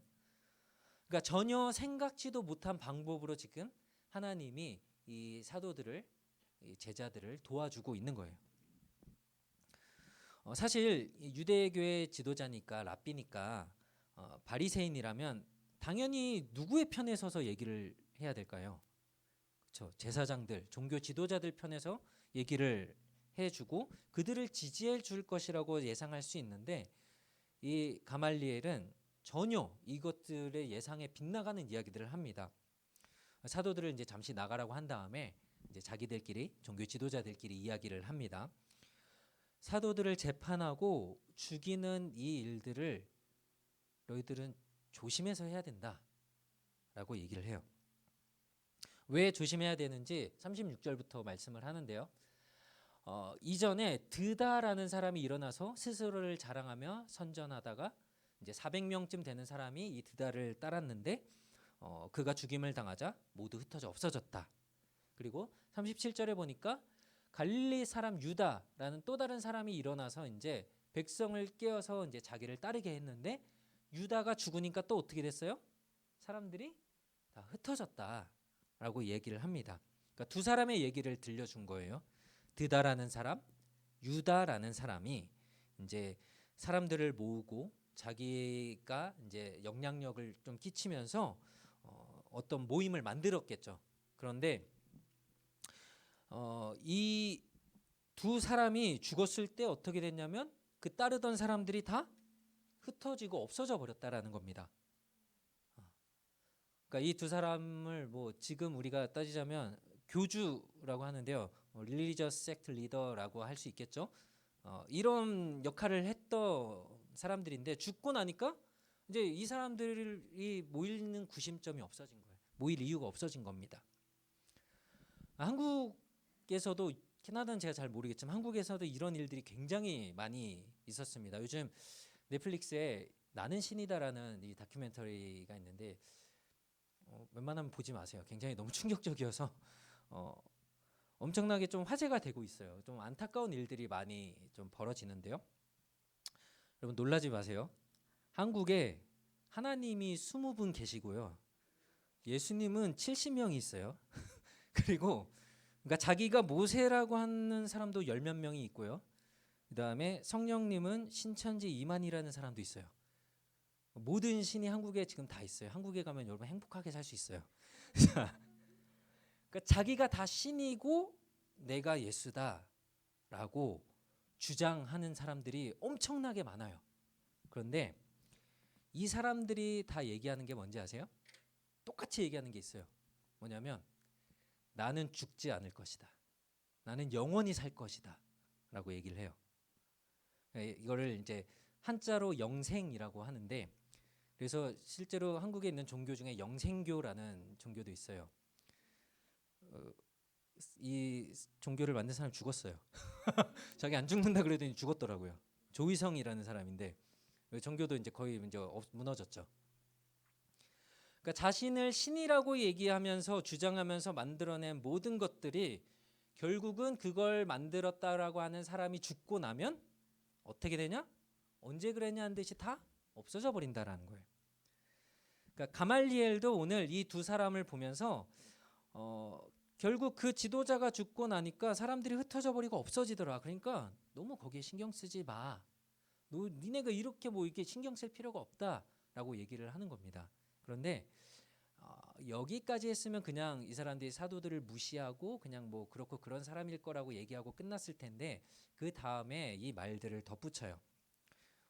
그러니까 전혀 생각지도 못한 방법으로 지금 하나님이 이 사도들을, 이 제자들을 도와주고 있는 거예요. 사실 유대교의 지도자니까 랍비니까 바리새인이라면 당연히 누구의 편에 서서 얘기를 해야 될까요? 그렇죠. 제사장들, 종교 지도자들 편에서 얘기를 해주고 그들을 지지해 줄 것이라고 예상할 수 있는데 이 가말리엘은 전혀 이것들의 예상에 빗나가는 이야기들을 합니다. 사도들을 이제 잠시 나가라고 한 다음에 이제 자기들끼리 종교 지도자들끼리 이야기를 합니다. 사도들을 재판하고 죽이는 이 일들을 너희들은 조심해서 해야 된다라고 얘기를 해요. 왜 조심해야 되는지 36절부터 말씀을 하는데요. 이전에 드다라는 사람이 일어나서 스스로를 자랑하며 선전하다가 이제 400명쯤 되는 사람이 이 드다를 따랐는데 그가 죽임을 당하자 모두 흩어져 없어졌다. 그리고 37절에 보니까 갈릴리 사람 유다라는 또 다른 사람이 일어나서 이제 백성을 깨워서 이제 자기를 따르게 했는데 유다가 죽으니까 또 어떻게 됐어요? 사람들이 다 흩어졌다라고 얘기를 합니다. 그러니까 두 사람의 얘기를 들려준 거예요. 드다라는 사람, 유다라는 사람이 이제 사람들을 모으고 자기가 이제 영향력을 좀 끼치면서 어떤 모임을 만들었겠죠. 그런데 이 두 사람이 죽었을 때 어떻게 됐냐면 그 따르던 사람들이 다 흩어지고 없어져 버렸다라는 겁니다. 그러니까 이 두 사람을 뭐 지금 우리가 따지자면 교주라고 하는데요. Religious Sect Leader라고 할 수 있겠죠. 이런 역할을 했던 사람들인데 죽고 나니까 이제 이 사람들이 모이는 구심점이 없어진 거예요. 모일 이유가 없어진 겁니다. 한국에서도 캐나다는 제가 잘 모르겠지만 한국에서도 이런 일들이 굉장히 많이 있었습니다. 요즘 넷플릭스에 나는 신이다라는 이 다큐멘터리가 있는데 웬만하면 보지 마세요. 굉장히 너무 충격적이어서 엄청나게 좀 화제가 되고 있어요. 좀 안타까운 일들이 많이 좀 벌어지는데요. 여러분 놀라지 마세요. 한국에 하나님이 20분 계시고요. 예수님은 70명이 있어요. 그리고 그러니까 자기가 모세라고 하는 사람도 10몇 명이 있고요. 그다음에 성령님은 신천지 이만이라는 사람도 있어요. 모든 신이 한국에 지금 다 있어요. 한국에 가면 여러분 행복하게 살 수 있어요. 그러니까 자기가 다 신이고 내가 예수다라고 주장하는 사람들이 엄청나게 많아요. 그런데 이 사람들이 다 얘기하는 게 뭔지 아세요? 똑같이 얘기하는 게 있어요. 뭐냐면 나는 죽지 않을 것이다. 나는 영원히 살 것이다. 라고 얘기를 해요. 이거를 이제 한자로 영생이라고 하는데 그래서 실제로 한국에 있는 종교 중에 영생교라는 종교도 있어요. 이 종교를 만든 사람이 죽었어요. 자기 안 죽는다 그러더니 죽었더라고요. 조희성이라는 사람인데 종교도 이제 거의 이제 무너졌죠. 그러니까 자신을 신이라고 얘기하면서 주장하면서 만들어낸 모든 것들이 결국은 그걸 만들었다라고 하는 사람이 죽고 나면 어떻게 되냐? 언제 그랬냐는 듯이 다 없어져 버린다라는 거예요. 그러니까 가말리엘도 오늘 이 두 사람을 보면서 결국 그 지도자가 죽고 나니까 사람들이 흩어져 버리고 없어지더라. 그러니까 너무 거기에 신경 쓰지 마. 니네가 이렇게 뭐 이렇게 신경 쓸 필요가 없다라고 얘기를 하는 겁니다. 그런데 여기까지 했으면 그냥 이 사람들이 사도들을 무시하고 그냥 뭐 그렇고 그런 사람일 거라고 얘기하고 끝났을 텐데 그 다음에 이 말들을 덧붙여요.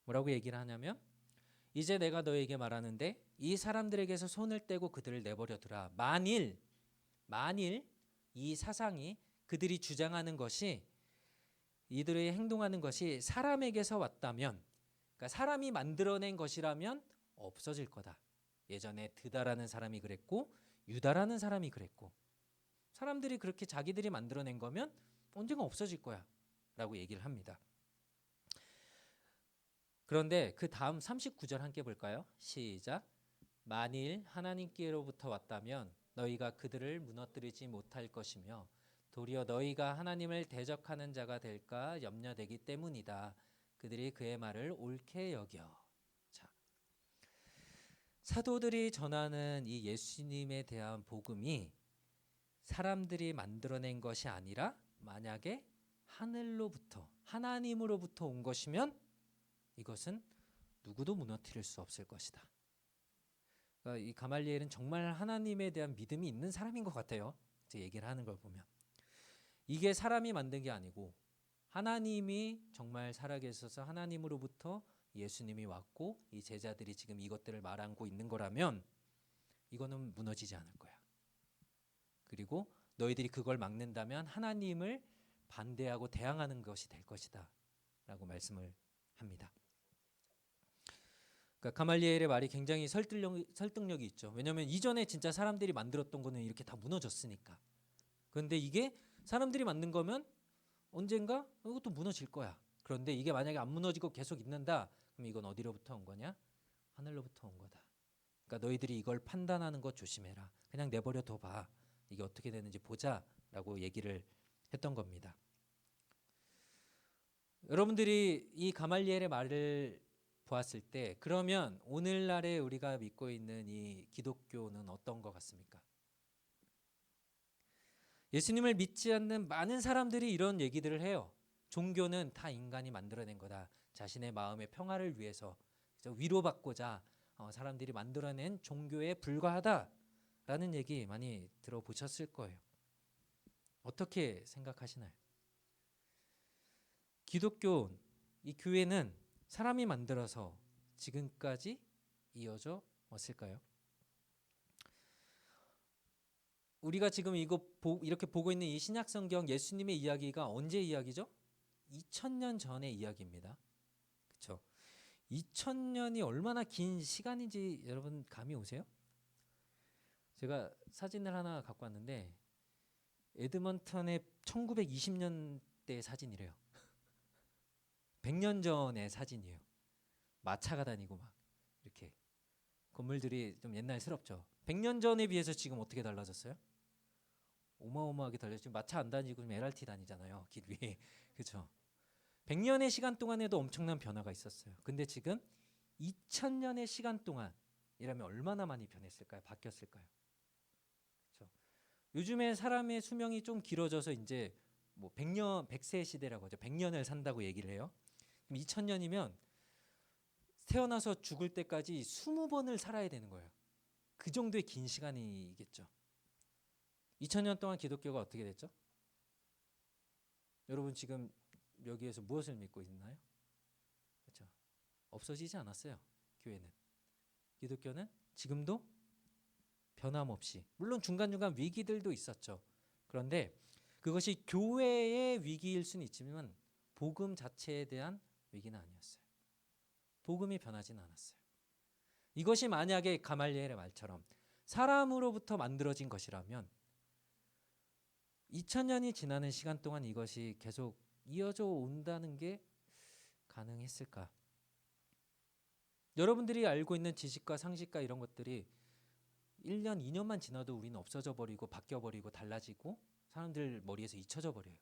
뭐라고 얘기를 하냐면 이제 내가 너에게 말하는데 이 사람들에게서 손을 떼고 그들을 내버려두라. 만일 이 사상이 그들이 주장하는 것이 이들의 행동하는 것이 사람에게서 왔다면 그러니까 사람이 만들어낸 것이라면 없어질 거다. 예전에 드다라는 사람이 그랬고 유다라는 사람이 그랬고 사람들이 그렇게 자기들이 만들어낸 거면 언젠가 없어질 거야 라고 얘기를 합니다. 그런데 그 다음 39절 함께 볼까요? 시작. 만일 하나님께로부터 왔다면 너희가 그들을 무너뜨리지 못할 것이며 도리어 너희가 하나님을 대적하는 자가 될까 염려되기 때문이다. 그들이 그의 말을 옳게 여겨. 자, 사도들이 전하는 이 예수님에 대한 복음이 사람들이 만들어낸 것이 아니라 만약에 하늘로부터 하나님으로부터 온 것이면 이것은 누구도 무너뜨릴 수 없을 것이다. 그러니까 이 가말리엘은 정말 하나님에 대한 믿음이 있는 사람인 것 같아요. 이제 얘기를 하는 걸 보면 이게 사람이 만든 게 아니고 하나님이 정말 살아계셔서 하나님으로부터 예수님이 왔고 이 제자들이 지금 이것들을 말하고 있는 거라면 이거는 무너지지 않을 거야. 그리고 너희들이 그걸 막는다면 하나님을 반대하고 대항하는 것이 될 것이다 라고 말씀을 합니다. 그러니까 가말리엘의 말이 굉장히 설득력이 있죠. 왜냐하면 이전에 진짜 사람들이 만들었던 거는 이렇게 다 무너졌으니까. 그런데 이게 사람들이 만든 거면 언젠가 이것도 무너질 거야. 그런데 이게 만약에 안 무너지고 계속 있는다. 그럼 이건 어디로부터 온 거냐? 하늘로부터 온 거다. 그러니까 너희들이 이걸 판단하는 거 조심해라. 그냥 내버려 둬봐. 이게 어떻게 되는지 보자라고 얘기를 했던 겁니다. 여러분들이 이 가말리엘의 말을 보았을 때 그러면 오늘날에 우리가 믿고 있는 이 기독교는 어떤 것 같습니까? 예수님을 믿지 않는 많은 사람들이 이런 얘기들을 해요. 종교는 다 인간이 만들어낸 거다. 자신의 마음의 평화를 위해서 위로받고자 사람들이 만들어낸 종교에 불과하다라는 얘기 많이 들어보셨을 거예요. 어떻게 생각하시나요? 기독교, 이 교회는 사람이 만들어서 지금까지 이어져 왔을까요? 우리가 지금 이렇게 보고 있는 이 신약 성경 예수님의 이야기가 언제 이야기죠? 2000년 전의 이야기입니다. 그렇죠? 2000년이 얼마나 긴 시간인지 여러분 감이 오세요? 제가 사진을 하나 갖고 왔는데 에드먼턴의 1920년대 사진이래요. 100년 전의 사진이에요. 마차가 다니고 막 이렇게 건물들이 좀 옛날스럽죠. 100년 전에 비해서 지금 어떻게 달라졌어요? 어마어마하게 달라졌죠. 마차 안 다니고 좀 LRT 다니잖아요. 길 위에. 그렇죠? 100년의 시간 동안에도 엄청난 변화가 있었어요. 근데 지금 2000년의 시간 동안이라면 얼마나 많이 변했을까요? 바뀌었을까요? 그렇죠? 요즘에 사람의 수명이 좀 길어져서 이제 뭐 100세 시대라고 하죠. 100년을 산다고 얘기를 해요. 2000년이면 태어나서 죽을 때까지 20번을 살아야 되는 거예요. 그 정도의 긴 시간이겠죠. 2000년 동안 기독교가 어떻게 됐죠? 여러분 지금 여기에서 무엇을 믿고 있나요? 그렇죠? 없어지지 않았어요. 교회는. 기독교는 지금도 변함없이, 물론 중간중간 위기들도 있었죠. 그런데 그것이 교회의 위기일 수는 있지만 복음 자체에 대한 위기는 아니었어요. 복음이 변하지는 않았어요. 이것이 만약에 가말리엘의 말처럼 사람으로부터 만들어진 것이라면 2000년이 지나는 시간 동안 이것이 계속 이어져 온다는 게 가능했을까? 여러분들이 알고 있는 지식과 상식과 이런 것들이 1년, 2년만 지나도 우리는 없어져 버리고 바뀌어 버리고 달라지고 사람들 머리에서 잊혀져 버려요.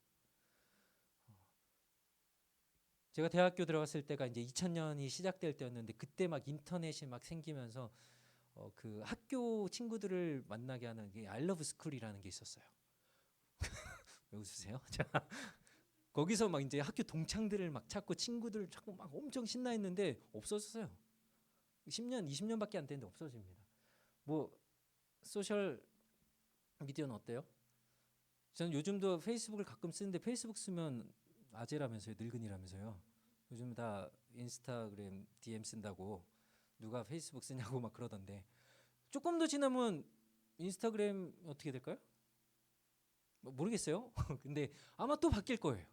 제가 대학교 들어갔을 때가 이제 2000년이 시작될 때였는데 그때 막 인터넷이 막 생기면서 그 학교 친구들을 만나게 하는 게 I Love School이라는 게 있었어요. 왜 웃으세요? 자, 거기서 막 이제 학교 동창들을 막 찾고 친구들을 찾고 막 엄청 신나했는데 없어졌어요. 10년, 20년밖에 안 됐는데 없어집니다. 뭐 소셜 미디어는 어때요? 저는 요즘도 페이스북을 가끔 쓰는데 페이스북 쓰면 아재라면서요, 늙은이라면서요. 요즘 다 인스타그램 DM 쓴다고 누가 페이스북 쓰냐고 막 그러던데 조금 더 지나면 인스타그램 어떻게 될까요? 모르겠어요. 근데 아마 또 바뀔 거예요.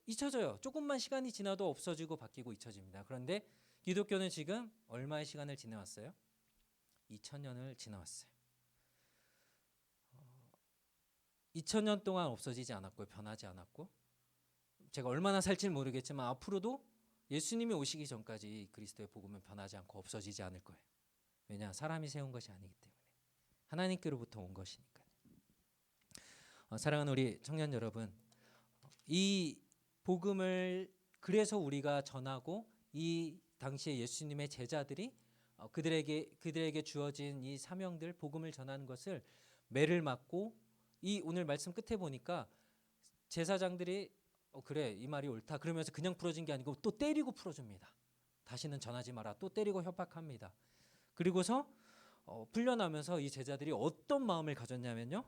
잊혀져요. 조금만 시간이 지나도 없어지고 바뀌고 잊혀집니다. 그런데 기독교는 지금 얼마의 시간을 지나왔어요? 2000년을 지나왔어요. 2000년 동안 없어지지 않았고요. 변하지 않았고, 제가 얼마나 살지는 모르겠지만 앞으로도 예수님이 오시기 전까지 그리스도의 복음은 변하지 않고 없어지지 않을 거예요. 왜냐? 사람이 세운 것이 아니기 때문에 하나님께로부터 온 것이니까요. 사랑하는 우리 청년 여러분, 이 복음을 그래서 우리가 전하고, 이 당시에 예수님의 제자들이 그들에게 주어진 이 사명들, 복음을 전하는 것을 매를 맞고, 이 오늘 말씀 끝에 보니까 제사장들이 그래, 이 말이 옳다 그러면서 그냥 풀어진 게 아니고 또 때리고 풀어줍니다. 다시는 전하지 마라. 또 때리고 협박합니다. 그리고서 풀려나면서 이 제자들이 어떤 마음을 가졌냐면요,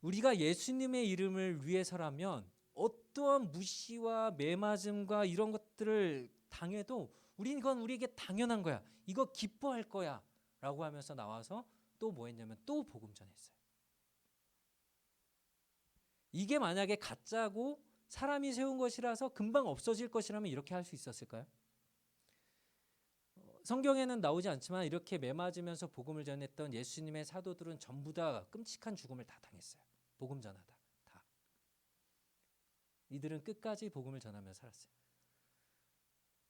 우리가 예수님의 이름을 위해서라면 어떠한 무시와 매맞음과 이런 것들을 당해도 이건 우리에게 당연한 거야. 이거 기뻐할 거야 라고 하면서 나와서 또 뭐 했냐면 또 복음 전했어요. 이게 만약에 가짜고 사람이 세운 것이라서 금방 없어질 것이라면 이렇게 할 수 있었을까요? 성경에는 나오지 않지만 이렇게 매맞으면서 복음을 전했던 예수님의 사도들은 전부 다 끔찍한 죽음을 다 당했어요. 복음 전하다 다. 이들은 끝까지 복음을 전하며 살았어요.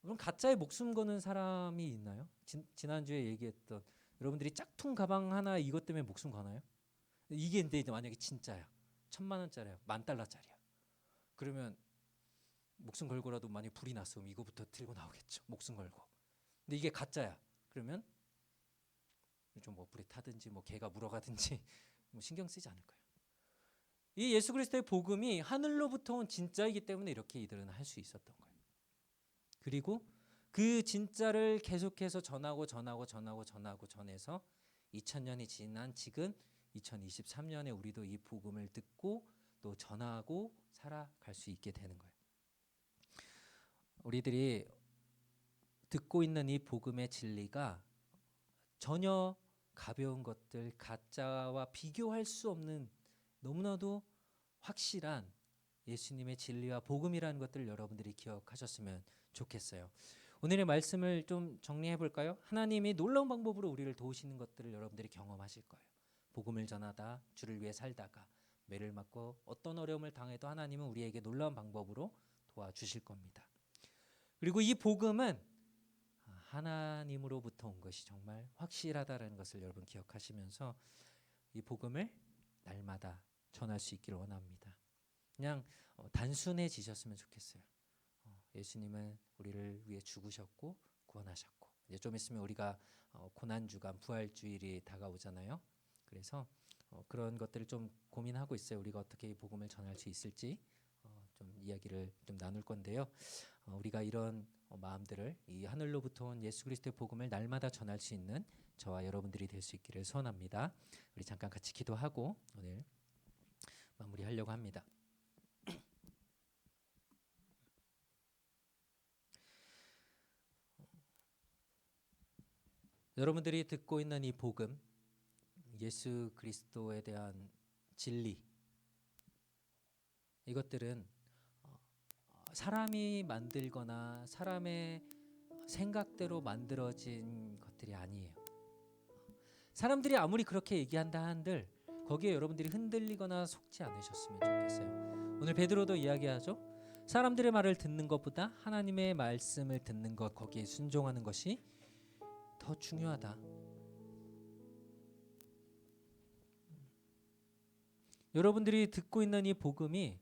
그럼 가짜에 목숨 거는 사람이 있나요? 지난주에 얘기했던, 여러분들이 짝퉁 가방 하나 이것 때문에 목숨 거나요? 이게 근데 만약에 진짜야, 1000만원짜리야, $10,000,000짜리야, 그러면 목숨 걸고라도 만약 불이 났으면 이거부터 들고 나오겠죠. 목숨 걸고. 근데 이게 가짜야, 그러면 좀 뭐 불에 타든지 뭐 개가 물어가든지 뭐 신경 쓰지 않을 거예요. 이 예수 그리스도의 복음이 하늘로부터 온 진짜이기 때문에 이렇게 이들은 할 수 있었던 거예요. 그리고 그 진짜를 계속해서 전하고 전해서 2000년이 지난 지금 2023년에 우리도 이 복음을 듣고 또 전하고 살아갈 수 있게 되는 거예요. 우리들이 듣고 있는 이 복음의 진리가 전혀 가벼운 것들, 가짜와 비교할 수 없는 너무나도 확실한 예수님의 진리와 복음이라는 것들을 여러분들이 기억하셨으면 좋겠어요. 오늘의 말씀을 좀 정리해 볼까요? 하나님이 놀라운 방법으로 우리를 도우시는 것들을 여러분들이 경험하실 거예요. 복음을 전하다, 주를 위해 살다가 매를 맞고 어떤 어려움을 당해도 하나님은 우리에게 놀라운 방법으로 도와주실 겁니다. 그리고 이 복음은 하나님으로부터 온 것이 정말 확실하다는 것을 여러분 기억하시면서 이 복음을 날마다 전할 수 있기를 원합니다. 그냥 단순해지셨으면 좋겠어요. 예수님은 우리를 위해 죽으셨고 구원하셨고, 이제 좀 있으면 우리가 고난주간 부활주일이 다가오잖아요. 그래서 그런 것들을 좀 고민하고 있어요. 우리가 어떻게 이 복음을 전할 수 있을지 좀 이야기를 좀 나눌 건데요. 우리가 이런 마음들을, 이 하늘로부터 온 예수 그리스도의 복음을 날마다 전할 수 있는 저와 여러분들이 될 수 있기를 소원합니다. 우리 잠깐 같이 기도하고 오늘 마무리하려고 합니다. 여러분들이 듣고 있는 이 복음, 예수 그리스도에 대한 진리, 이것들은 사람이 만들거나 사람의 생각대로 만들어진 것들이 아니에요. 사람들이 아무리 그렇게 얘기한다 한들 거기에 여러분들이 흔들리거나 속지 않으셨으면 좋겠어요. 오늘 베드로도 이야기하죠. 사람들의 말을 듣는 것보다 하나님의 말씀을 듣는 것, 거기에 순종하는 것이 더 중요하다. 여러분들이 듣고 있는 이 복음이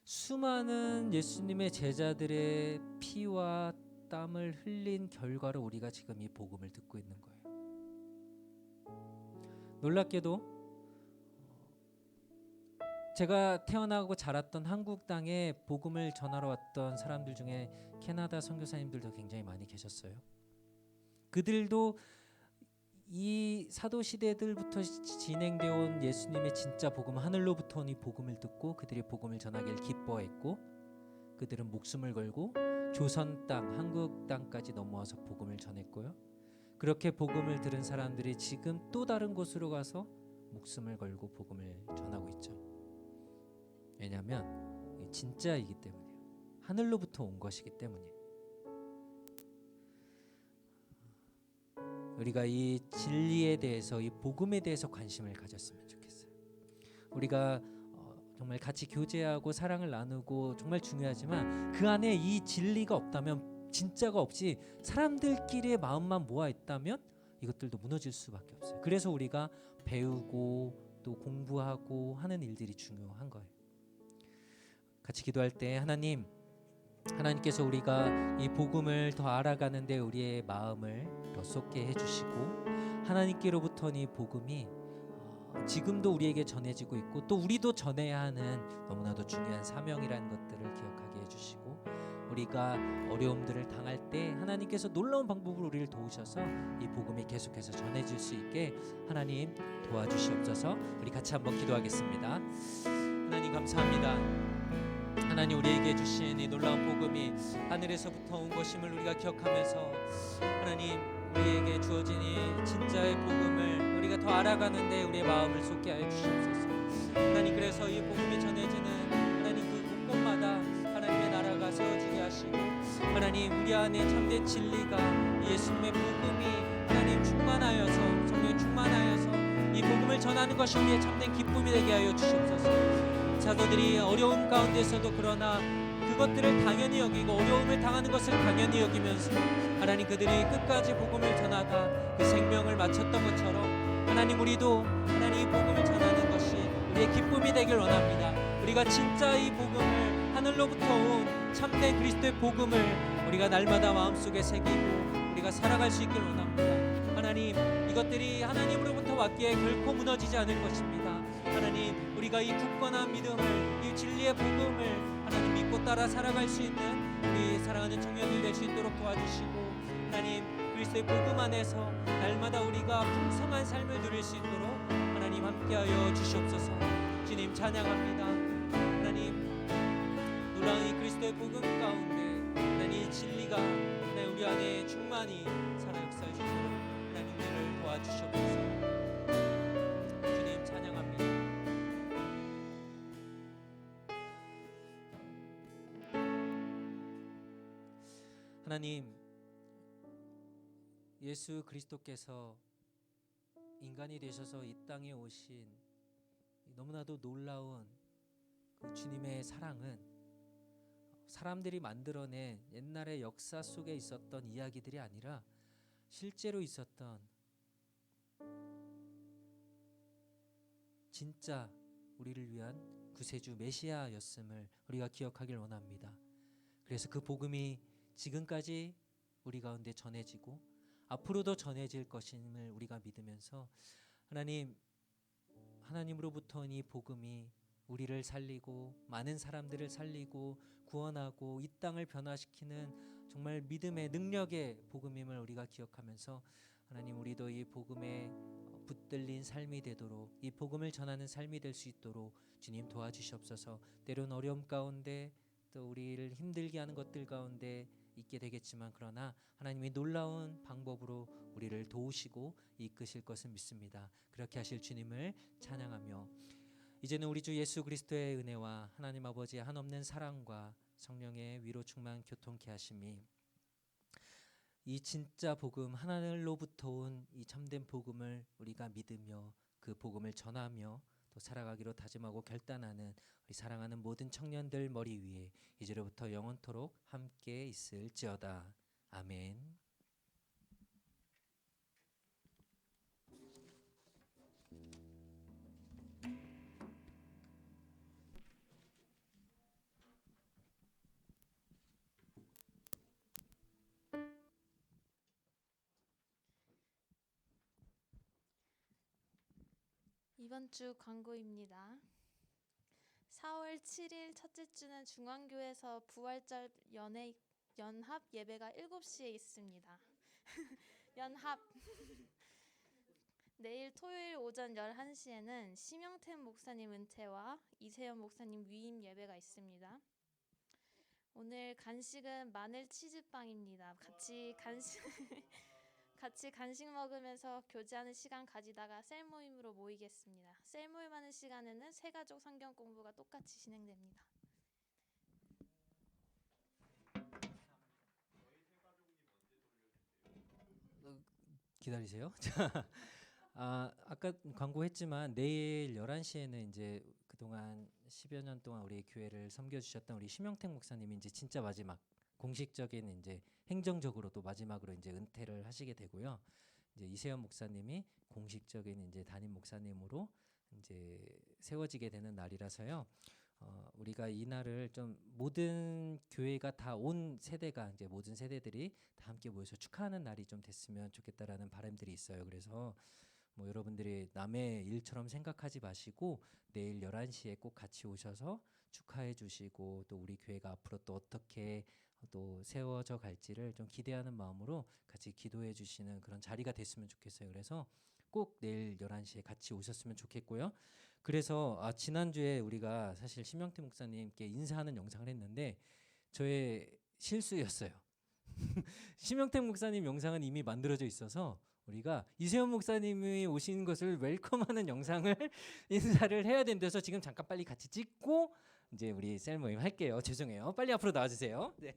수많은 예수님의 제자들의 피와 땀을 흘린 결과로 우리가 지금 이 복음을 듣고 있는 거예요. 놀랍게도 제가 태어나고 자랐던 한국 땅에 복음을 전하러 왔던 사람들 중에 캐나다 선교사님들도 굉장히 많이 계셨어요. 그들도 이 사도 시대들부터 진행되어 온 예수님의 진짜 복음, 하늘로부터 온 이 복음을 듣고 그들이 복음을 전하길 기뻐했고, 그들은 목숨을 걸고 조선 땅, 한국 땅까지 넘어와서 복음을 전했고요. 그렇게 복음을 들은 사람들이 지금 또 다른 곳으로 가서 목숨을 걸고 복음을 전하고 있죠. 왜냐하면 진짜이기 때문이에요. 하늘로부터 온 것이기 때문이에요. 우리가 이 진리에 대해서, 이 복음에 대해서 관심을 가졌으면 좋겠어요. 우리가 정말 같이 교제하고 사랑을 나누고 정말 중요하지만 그 안에 이 진리가 없다면, 진짜가 없이 사람들끼리의 마음만 모아 있다면 이것들도 무너질 수밖에 없어요. 그래서 우리가 배우고 또 공부하고 하는 일들이 중요한 거예요. 같이 기도할 때 하나님께서 우리가 이 복음을 더 알아가는데 우리의 마음을 더 쏟게 해주시고, 하나님께로부터 이 복음이 지금도 우리에게 전해지고 있고 또 우리도 전해야 하는 너무나도 중요한 사명이라는 것들을 기억하게 해주시고, 우리가 어려움들을 당할 때 하나님께서 놀라운 방법으로 우리를 도우셔서 이 복음이 계속해서 전해질 수 있게 하나님 도와주시옵소서. 우리 같이 한번 기도하겠습니다. 하나님 감사합니다. 하나님, 우리에게 주신 이 놀라운 복음이 하늘에서부터 온 것임을 우리가 기억하면서 하나님, 우리에게 주어진 이 진짜의 복음을 우리가 더 알아가는데 우리의 마음을 쏟게 하여 주시옵소서. 하나님, 그래서 이 복음이 전해지는 하나님 그 곳곳마다 하나님의 나라가 세워지게 하시고, 하나님 우리 안에 참된 진리가 예수님의 복음이 하나님 충만하여서, 성령 충만하여서 이 복음을 전하는 것이 우리의 참된 기쁨이 되게 하여 주시옵소서. 사도들이 어려움 가운데서도 그러나 그것들을 당연히 여기고 어려움을 당하는 것을 당연히 여기면서 하나님 그들이 끝까지 복음을 전하다 그 생명을 마쳤던 것처럼 하나님, 우리도 하나님 이 복음을 전하는 것이 우리의 기쁨이 되길 원합니다. 우리가 진짜 이 복음을, 하늘로부터 온 참된 그리스도의 복음을 우리가 날마다 마음속에 새기고 우리가 살아갈 수 있길 원합니다. 하나님, 이것들이 하나님으로부터 왔기에 결코 무너지지 않을 것입니다. 하나님, 우리가 이 굳건한 믿음을, 이 진리의 복음을 하나님 믿고 따라 살아갈 수 있는 우리 사랑하는 청년들 될 수 있도록 도와주시고, 하나님 그리스도의 복음 안에서 날마다 우리가 풍성한 삶을 누릴 수 있도록 하나님 함께하여 주시옵소서. 주님 찬양합니다. 하나님, 놀라운 이 그리스도의 복음 가운데 하나님 진리가 하나님 우리 안에 충만히 살아 역사해 주시도록 하나님 우리를 도와주시옵소서. 주님 찬양합니다. 하나님, 예수 그리스도께서 인간이 되셔서 이 땅에 오신 너무나도 놀라운 그 주님의 사랑은 사람들이 만들어낸 옛날의 역사 속에 있었던 이야기들이 아니라 실제로 있었던 진짜 우리를 위한 구세주 메시아였음을 우리가 기억하길 원합니다. 그래서 그 복음이 지금까지 우리 가운데 전해지고 앞으로도 전해질 것임을 우리가 믿으면서 하나님으로부터 이 복음이 우리를 살리고 많은 사람들을 살리고 구원하고 이 땅을 변화시키는 정말 믿음의 능력의 복음임을 우리가 기억하면서 하나님, 우리도 이 복음에 붙들린 삶이 되도록, 이 복음을 전하는 삶이 될 수 있도록 주님 도와주시옵소서. 때론 어려움 가운데 또 우리를 힘들게 하는 것들 가운데 있게 되겠지만, 그러나 하나님이 놀라운 방법으로 우리를 도우시고 이끄실 것을 믿습니다. 그렇게 하실 주님을 찬양하며, 이제는 우리 주 예수 그리스도의 은혜와 하나님 아버지의 한없는 사랑과 성령의 위로 충만 교통케 하심이, 이 진짜 복음, 하늘로부터 온 이 참된 복음을 우리가 믿으며 그 복음을 전하며 또 살아가기로 다짐하고 결단하는 우리 사랑하는 모든 청년들 머리 위에 이제로부터 영원토록 함께 있을지어다. 아멘. 이번 주 광고입니다. 4월 7일 첫째 주는 중앙교회에서 부활절 연합 예배가 7시에 있습니다. 연합. 내일 토요일 오전 11시에는 심영태 목사님 은퇴와 이세연 목사님 위임 예배가 있습니다. 오늘 간식은 마늘 치즈빵입니다. 같이 간식 먹으면서 교제하는 시간 가지다가 셀 모임으로 모이겠습니다. 셀 모임하는 시간에는 새가족 성경 공부가 똑같이 진행됩니다. 기다리세요. 자, 아까 광고했지만 내일 11시에는 이제 그동안 10여 년 동안 우리 교회를 섬겨주셨던 우리 심영택 목사님이 이제 진짜 마지막 공식적인 이제 행정적으로 또 마지막으로 이제 은퇴를 하시게 되고요. 이제 이세현 목사님이 공식적인 이제 담임 목사님으로 이제 세워지게 되는 날이라서요. 우리가 이 날을 좀 모든 교회가 다 온 세대가 이제 모든 세대들이 다 함께 모여서 축하하는 날이 좀 됐으면 좋겠다라는 바람들이 있어요. 그래서 뭐 여러분들이 남의 일처럼 생각하지 마시고 내일 11시에 꼭 같이 오셔서 축하해 주시고 또 우리 교회가 앞으로 또 어떻게 또 세워져 갈지를 좀 기대하는 마음으로 같이 기도해 주시는 그런 자리가 됐으면 좋겠어요. 그래서 꼭 내일 11시에 같이 오셨으면 좋겠고요. 그래서 지난주에 우리가 사실 심영태 목사님께 인사하는 영상을 했는데 저의 실수였어요. 심영택 목사님 영상은 이미 만들어져 있어서 우리가 이세현 목사님이 오신 것을 웰컴하는 영상을 인사를 해야 된대서 지금 잠깐 빨리 같이 찍고 이제 우리 셀 모임 할게요. 죄송해요. 빨리 앞으로 나와주세요. 네.